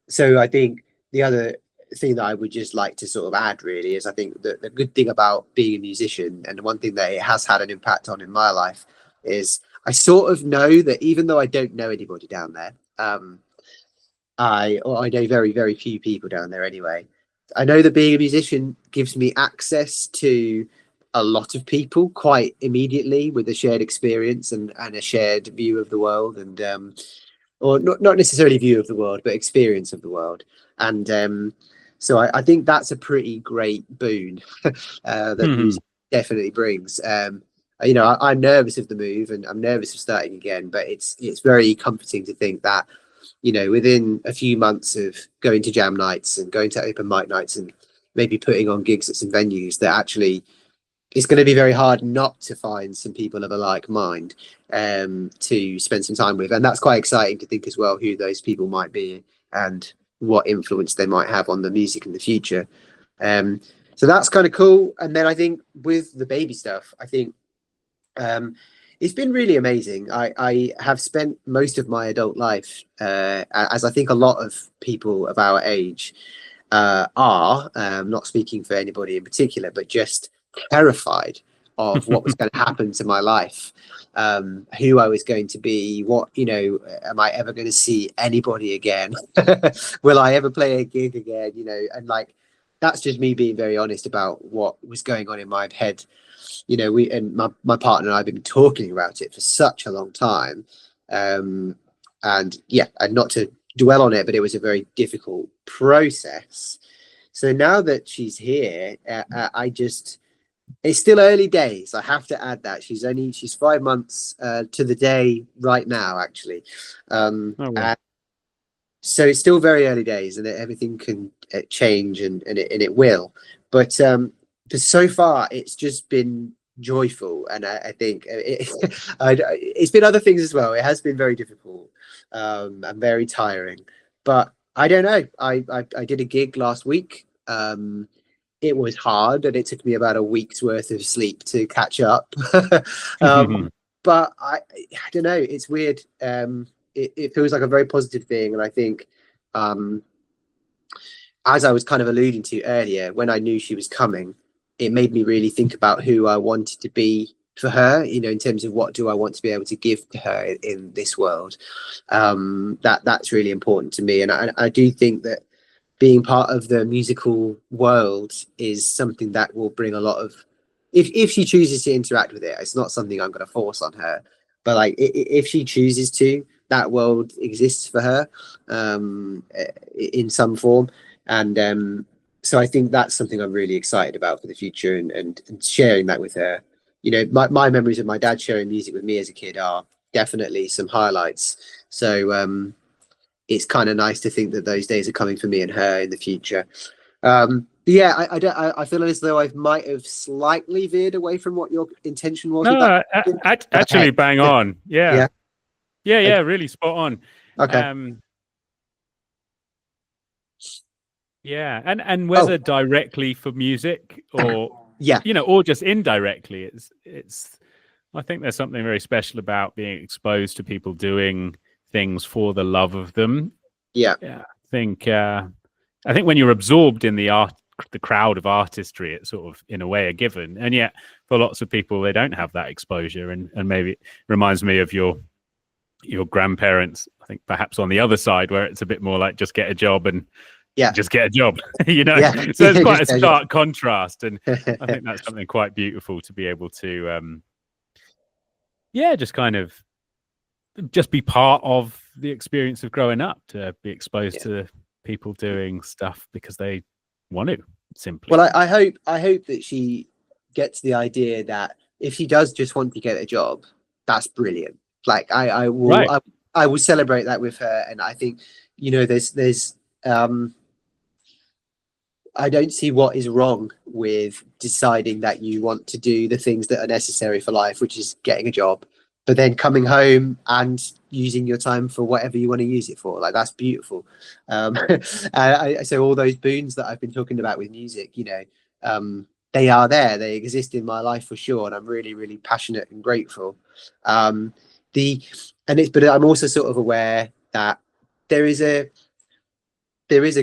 so I think the other thing that I would just like to sort of add really is, I think that the good thing about being a musician, and the one thing that it has had an impact on in my life, is I sort of know that even though I don't know anybody down there, I know very, very few people down there anyway, I know that being a musician gives me access to a lot of people quite immediately, with a shared experience and a shared view of the world, and or not necessarily view of the world, but experience of the world. And so I think that's a pretty great boon that music definitely brings. I'm nervous of the move, and I'm nervous of starting again, but it's very comforting to think that within a few months of going to jam nights and going to open mic nights and maybe putting on gigs at some venues, that actually it's going to be very hard not to find some people of a like mind to spend some time with. And that's quite exciting to think as well, who those people might be and what influence they might have on the music in the future. So that's kind of cool. And then I think with the baby stuff, I think it's been really amazing. I have spent most of my adult life, as I think a lot of people of our age are, not speaking for anybody in particular, but just terrified of what was going to happen to my life, who I was going to be, am I ever going to see anybody again? Will I ever play a gig again? And like, that's just me being very honest about what was going on in my head. My partner and I have been talking about it for such a long time. And not to dwell on it, but it was a very difficult process. So now that she's here, it's still early days. I have to add that she's 5 months to the day right now, actually. And so it's still very early days, and everything can change, and it will. But so far, it's just been joyful, and I think it's been other things as well. It has been very difficult and very tiring, but I don't know. I did a gig last week. It was hard, and it took me about a week's worth of sleep to catch up. But I don't know. It's weird. It feels like a very positive thing, and I think, as I was kind of alluding to earlier, when I knew she was coming, it made me really think about who I wanted to be for her, you know, in terms of what do I want to be able to give to her in this world. That's really important to me. And I do think that being part of the musical world is something that will bring a lot of, if she chooses to interact with it, it's not something I'm going to force on her, but like if she chooses to, that world exists for her in some form. And so I think that's something I'm really excited about for the future, and sharing that with her. You know, my memories of my dad sharing music with me as a kid are definitely some highlights. So it's kind of nice to think that those days are coming for me and her in the future. Yeah, I feel as though I might have slightly veered away from what your intention was. No, actually, bang on. Yeah, really spot on. Okay. Yeah, and whether directly for music or you know, or just indirectly, it's. I think there's something very special about being exposed to people doing things for the love of them. Yeah. I think when you're absorbed in the crowd of artistry, it's sort of in a way a given, and yet for lots of people they don't have that exposure, and maybe it reminds me of your grandparents. I think perhaps on the other side, where it's a bit more like just get a job and just get a job, you know. So it's quite a stark contrast, and I think that's something quite beautiful to be able to just kind of just be part of the experience of growing up, to be exposed to people doing stuff because they want to, simply. Well, I hope that she gets the idea that if she does just want to get a job, that's brilliant. Like I will celebrate that with her, and I think, you know, there's I don't see what is wrong with deciding that you want to do the things that are necessary for life, which is getting a job, but then coming home and using your time for whatever you want to use it for. Like, that's beautiful. So all those boons that I've been talking about with music, you know, they are there. They exist in my life for sure, and I'm really, really passionate and grateful. But I'm also sort of aware that there is a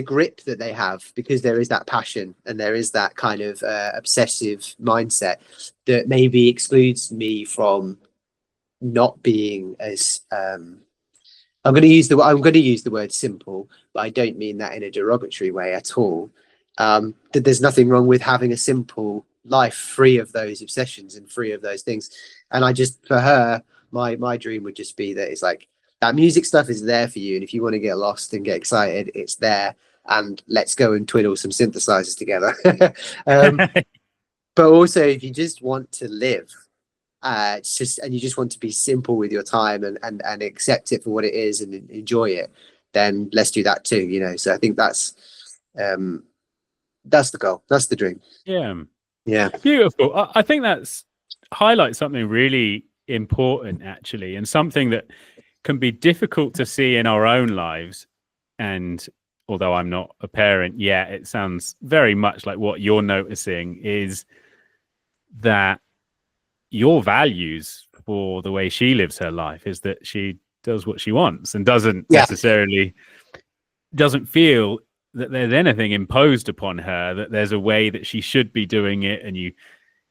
grip that they have, because there is that passion and there is that kind of obsessive mindset that maybe excludes me from not being as I'm going to use the word simple, but I don't mean that in a derogatory way at all. That there's nothing wrong with having a simple life, free of those obsessions and free of those things. And I just, for her, my dream would just be that it's like, that music stuff is there for you, and if you want to get lost and get excited, it's there, and let's go and twiddle some synthesizers together. But also, if you just want to live, and you just want to be simple with your time and accept it for what it is and enjoy it, then let's do that too, you know. So I think that's the goal, that's the dream. Yeah, beautiful. I think that's highlights something really important, actually, and something that can be difficult to see in our own lives. And although I'm not a parent yet, it sounds very much like what you're noticing is that your values for the way she lives her life is that she does what she wants and doesn't necessarily doesn't feel that there's anything imposed upon her, that there's a way that she should be doing it. And you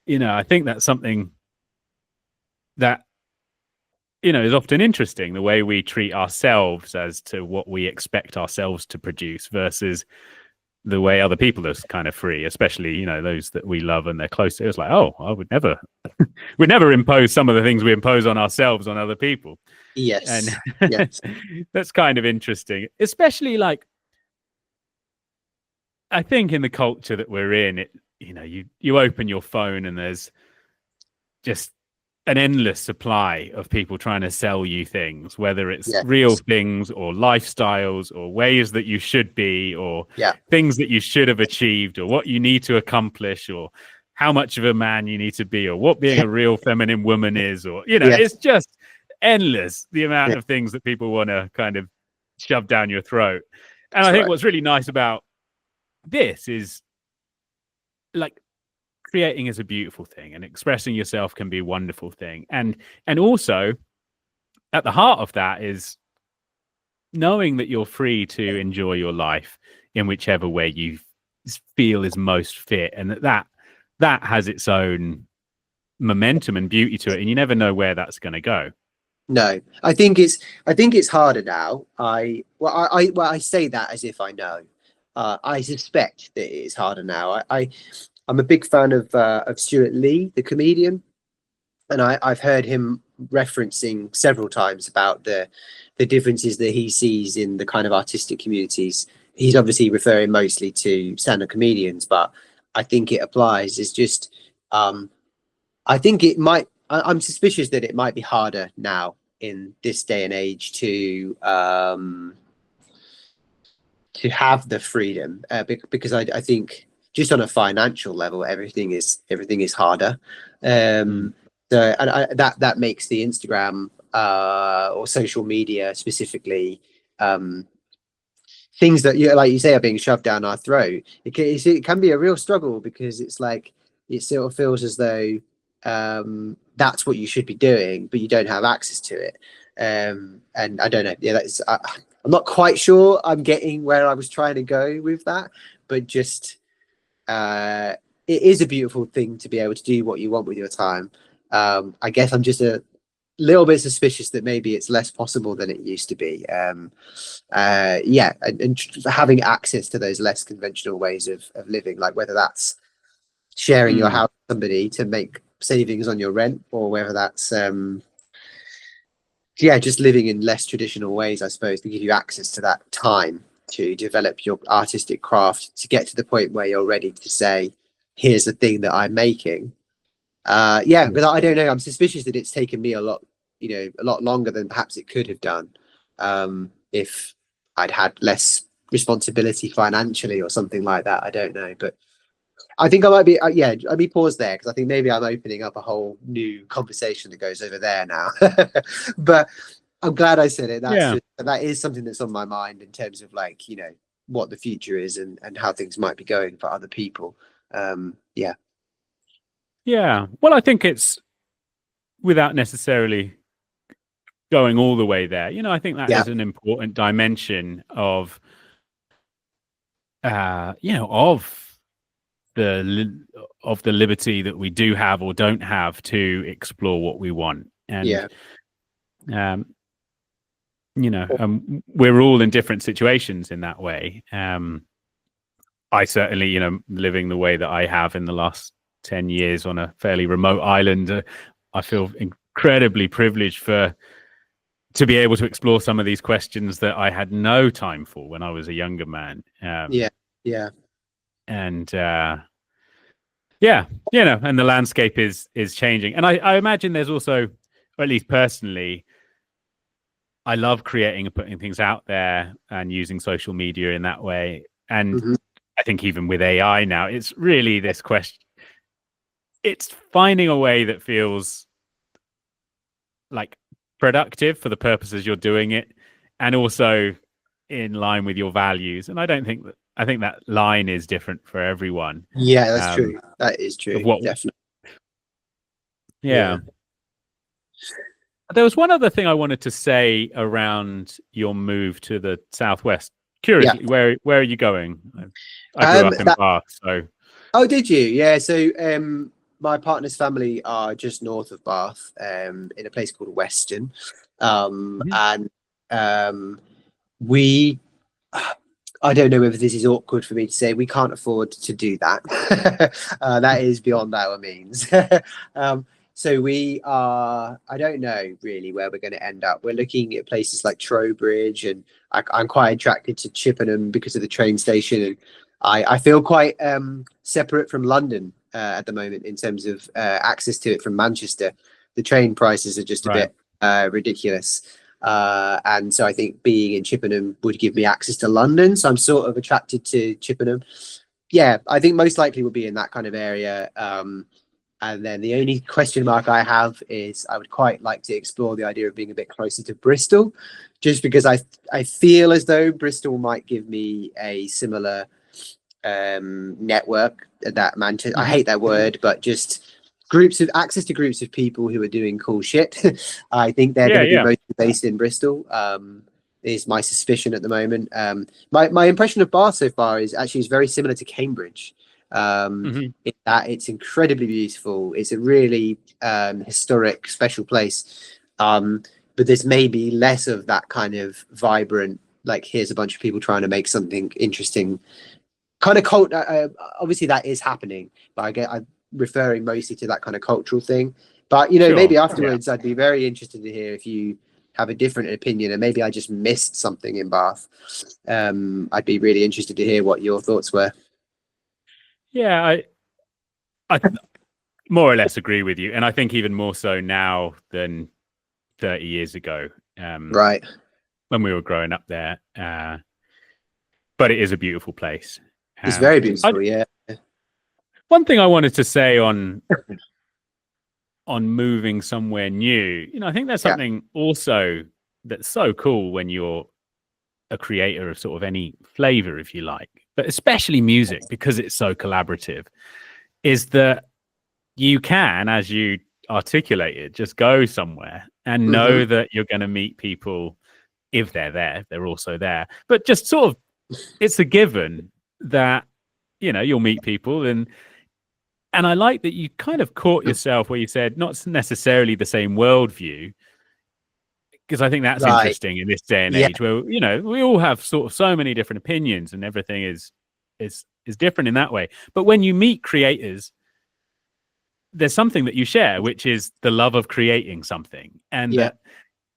know, I think that's something that, you know, is often interesting, the way we treat ourselves as to what we expect ourselves to produce versus the way other people are kind of free, especially, you know, those that we love and they're close to. It's like, oh, I would never, we'd never impose some of the things we impose on ourselves on other people. Yes. And that's kind of interesting, especially like, I think in the culture that we're in, it, you know, you open your phone and there's just an endless supply of people trying to sell you things, whether it's real things or lifestyles or ways that you should be or things that you should have achieved or what you need to accomplish or how much of a man you need to be, or what being a real feminine woman is, or it's just endless, the amount of things that people want to kind of shove down your throat. And I think what's really nice about this is, like, creating is a beautiful thing, and expressing yourself can be a wonderful thing, and also at the heart of that is knowing that you're free to enjoy your life in whichever way you feel is most fit, and that has its own momentum and beauty to it, and you never know where that's going to go. No, I think it's harder now. I say that as if I know. I suspect that it is harder now. I'm a big fan of Stuart Lee, the comedian, and I've heard him referencing several times about the differences that he sees in the kind of artistic communities. He's obviously referring mostly to stand-up comedians, but I think it applies. It's just, I think it might. I'm suspicious that it might be harder now in this day and age to have the freedom, because I think just on a financial level, everything is harder. So that makes the Instagram or social media specifically, things that like you say are being shoved down our throat. It can be a real struggle, because it's like it sort of feels as though that's what you should be doing, but you don't have access to it. And I don't know. Yeah, I'm not quite sure I'm getting where I was trying to go with that, but just it is a beautiful thing to be able to do what you want with your time. I guess I'm just a little bit suspicious that maybe it's less possible than it used to be. And having access to those less conventional ways of living, like whether that's sharing your house with somebody to make savings on your rent, or whether that's just living in less traditional ways, I suppose, to give you access to that time to develop your artistic craft, to get to the point where you're ready to say, here's the thing that I'm making. Because I don't know, I'm suspicious that it's taken me a lot longer than perhaps it could have done, if I'd had less responsibility financially or something like that. I don't know, but I think I might be let me pause there, because I think maybe I'm opening up a whole new conversation that goes over there now. But I'm glad I said it. That is something that's on my mind, in terms of, like, what the future is, and how things might be going for other people. Well, I think it's, without necessarily going all the way there, I think that is an important dimension of of the liberty that we do have or don't have to explore what we want. And we're all in different situations in that way. I certainly, living the way that I have in the last 10 years on a fairly remote island, I feel incredibly privileged to be able to explore some of these questions that I had no time for when I was a younger man. And and the landscape is changing. And I imagine there's also, or at least personally, I love creating and putting things out there and using social media in that way. And I think even with AI now, it's really this question. It's finding a way that feels like productive for the purposes you're doing it, and also in line with your values. And I think that line is different for everyone. Yeah, that's true. That is true. Definitely. Yeah. There was one other thing I wanted to say around your move to the Southwest. Curiously, where are you going? I grew up in Bath, so. Oh, did you? Yeah. So my partner's family are just north of Bath, in a place called Weston, and we. I don't know whether this is awkward for me to say. We can't afford to do that. That is beyond our means. So we are, I don't know really where we're going to end up. We're looking at places like Trowbridge, and I'm quite attracted to Chippenham because of the train station. And I feel quite separate from London at the moment in terms of access to it from Manchester. The train prices are just a bit ridiculous. And so I think being in Chippenham would give me access to London. So I'm sort of attracted to Chippenham. yeah, I think most likely would be in that kind of area. And then the only question mark I have is I would quite like to explore the idea of being a bit closer to Bristol, just because I feel as though Bristol might give me a similar network that Manchester. I hate that word, but just groups of access to groups of people who are doing cool shit. I think they're going to be mostly based in Bristol. Is my suspicion at the moment. My impression of Bath so far is very similar to Cambridge. In that it's incredibly beautiful. It's a really historic, special place. But there's maybe less of that kind of vibrant, like here's a bunch of people trying to make something interesting. Kind of cult. Obviously, that is happening, but I'm referring mostly to that kind of cultural thing. But maybe afterwards, I'd be very interested to hear if you have a different opinion, and maybe I just missed something in Bath. I'd be really interested to hear what your thoughts were. Yeah, I more or less agree with you, and I think even more so now than 30 years ago. Right. When we were growing up there. But it is a beautiful place. It's very beautiful, yeah. One thing I wanted to say on moving somewhere new, I think there's something also that's so cool when you're a creator of sort of any flavor, if you like, but especially music, because it's so collaborative, is that you can, as you articulated, just go somewhere and know that you're going to meet people. If they're there, they're also there. But just sort of, it's a given that, you'll meet people. And I like that you kind of caught yourself where you said not necessarily the same worldview, because I think that's interesting in this day and age where, we all have sort of so many different opinions and everything is different in that way. But when you meet creators, there's something that you share, which is the love of creating something. And that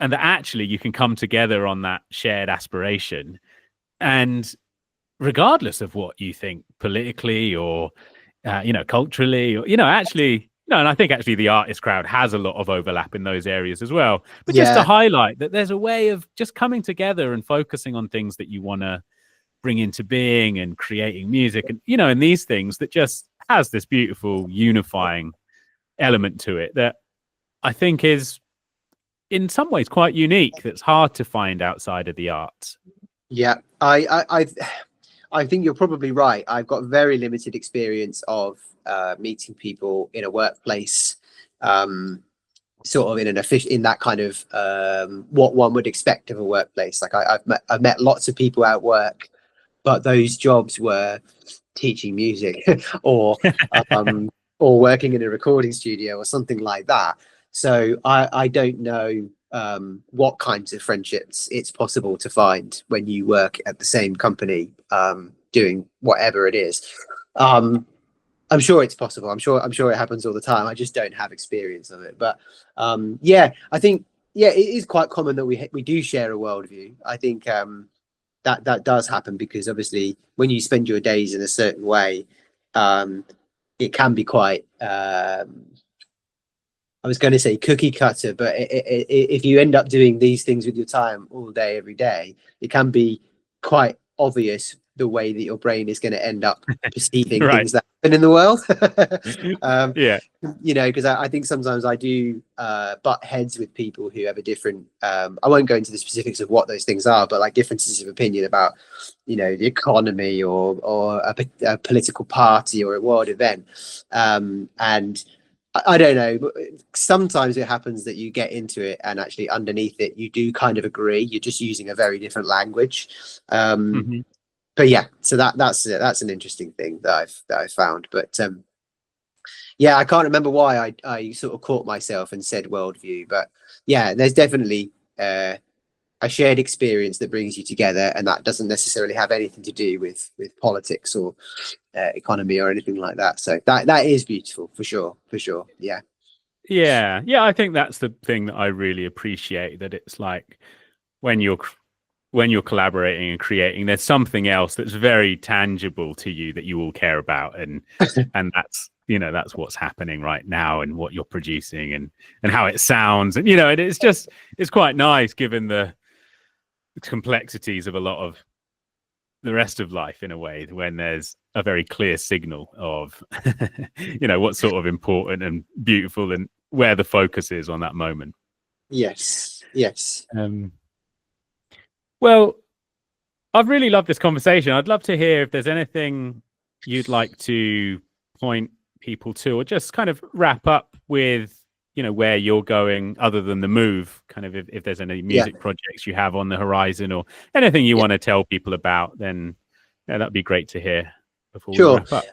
actually you can come together on that shared aspiration. And regardless of what you think politically or, culturally, or, actually, and I think actually the artist crowd has a lot of overlap in those areas as well. But just to highlight that there's a way of just coming together and focusing on things that you want to bring into being and creating music and, and these things that just has this beautiful unifying element to it that I think is in some ways quite unique, that's hard to find outside of the arts. Yeah, I think you're probably right. I've got very limited experience of meeting people in a workplace, sort of in that kind of what one would expect of a workplace. Like I've met lots of people at work, but those jobs were teaching music or working in a recording studio or something like that. So I don't know what kinds of friendships it's possible to find when you work at the same company, doing whatever it is. I'm sure it's possible. I'm sure it happens all the time. I just don't have experience of it. But I think it is quite common that we do share a worldview. I think that does happen because obviously when you spend your days in a certain way, it can be quite. I was going to say cookie cutter, but if you end up doing these things with your time all day, every day, it can be quite obvious the way that your brain is going to end up perceiving things that happen in the world. Because I think sometimes I do butt heads with people who have a different, I won't go into the specifics of what those things are, but like differences of opinion about, the economy or a political party or a world event. And I don't know, but sometimes it happens that you get into it and actually underneath it, you do kind of agree. You're just using a very different language. But yeah, so that's an interesting thing that I've found. But I can't remember why I sort of caught myself and said worldview. But yeah, there's definitely a shared experience that brings you together, and that doesn't necessarily have anything to do with politics or economy or anything like that. So that is beautiful for sure. Yeah I think that's the thing that I really appreciate, that it's like when you're collaborating and creating, there's something else that's very tangible to you that you all care about, and that's that's what's happening right now and what you're producing and how it sounds, and it's quite nice given the complexities of a lot of the rest of life in a way, when there's a very clear signal of, what's sort of important and beautiful and where the focus is on that moment. Yes. Well, I've really loved this conversation. I'd love to hear if there's anything you'd like to point people to, or just kind of wrap up with, where you're going other than the move, kind of if there's any music projects you have on the horizon or anything you want to tell people about, then that'd be great to hear before we wrap up.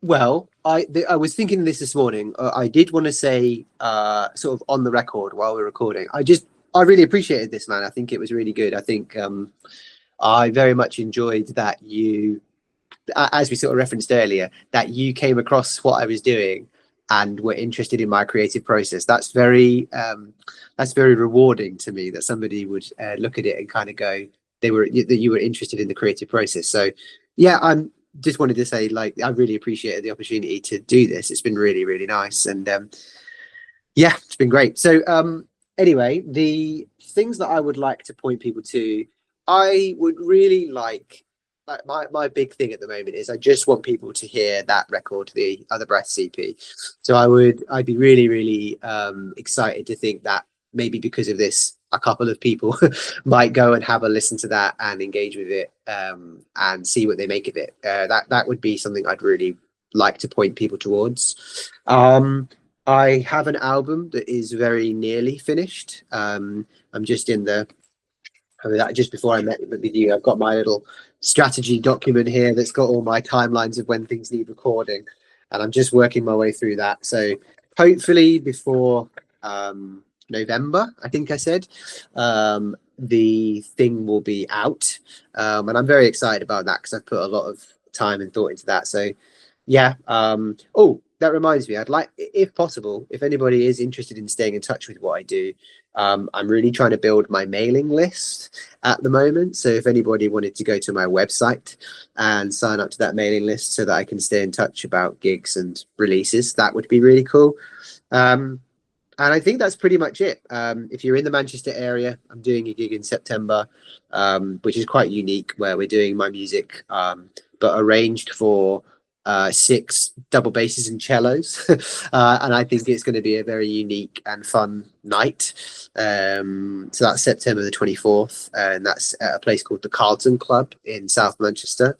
Well, I was thinking this morning. I did want to say, sort of on the record while we're recording, I really appreciated this, man. I think it was really good. I think I very much enjoyed that you, as we sort of referenced earlier, that you came across what I was doing and were interested in my creative process. That's very rewarding to me, that somebody would look at it and kind of go, that you were interested in the creative process. So yeah, I'm just wanted to say, like, I really appreciated the opportunity to do this. It's been really, really nice. And yeah, it's been great. So anyway, the things that I would like to point people to, I would really like my big thing at the moment is I just want people to hear that record, the Other Breath CP. So I'd be really, really excited to think that maybe because of this, a couple of people might go and have a listen to that and engage with it and see what they make of it. That would be something I'd really like to point people towards. I have an album that is very nearly finished. I'm just in just before I met with you, I've got my little strategy document here that's got all my timelines of when things need recording, and I'm just working my way through that. So hopefully before November, I think I said, the thing will be out, and I'm very excited about that because I've put a lot of time and thought into that. So yeah. Oh, that reminds me, I'd like, if possible, if anybody is interested in staying in touch with what I do, I'm really trying to build my mailing list at the moment. So if anybody wanted to go to my website and sign up to that mailing list so that I can stay in touch about gigs and releases, that would be really cool. And I think that's pretty much it. If you're in the Manchester area, I'm doing a gig in September, which is quite unique, where we're doing my music, but arranged for 6 double basses and cellos. And I think it's going to be a very unique and fun night. So that's September the 24th, and that's at a place called the Carlton Club in South Manchester.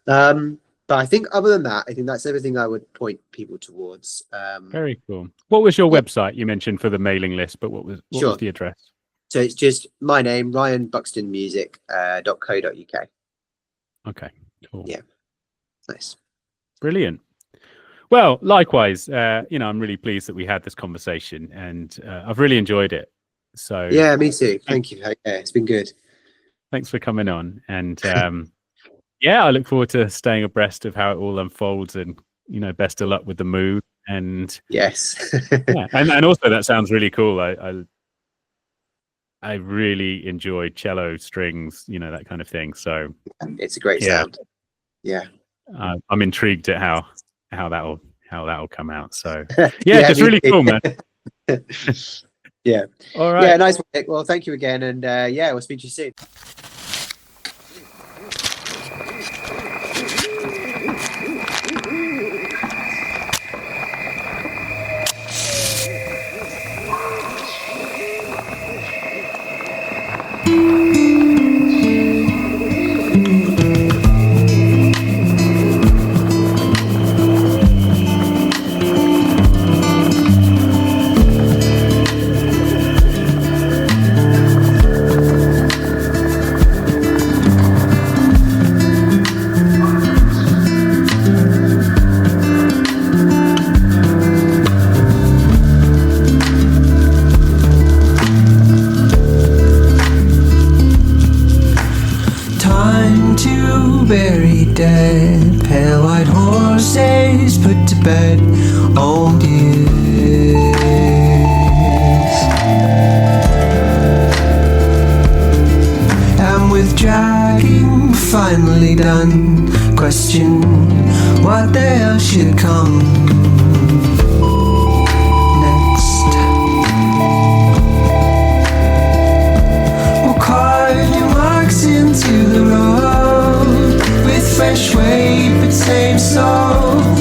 But I think other than that, I think that's everything I would point people towards. Very cool. What was your website you mentioned for the mailing list, but what was the address? So it's just my name, ryanbuxtonmusic.co.uk. Okay, cool. Yeah, nice. Brilliant. Well, likewise, I'm really pleased that we had this conversation, and I've really enjoyed it. So yeah, me too. Thank you. Yeah, it's been good. Thanks for coming on. And yeah, I look forward to staying abreast of how it all unfolds, and best of luck with the move. And yes. Yeah. And also that sounds really cool. I really enjoyed cello strings, that kind of thing. So it's a great sound. Yeah. I'm intrigued at how that'll come out. So yeah, just really cool, man. Yeah. All right. Yeah, nice one. Well, thank you again, and yeah, we'll speak to you soon. Dead, pale white horses put to bed, old years. And with dragging finally done, question what the hell should come next. We'll carve your marks into the road with fresh weight, but same soul.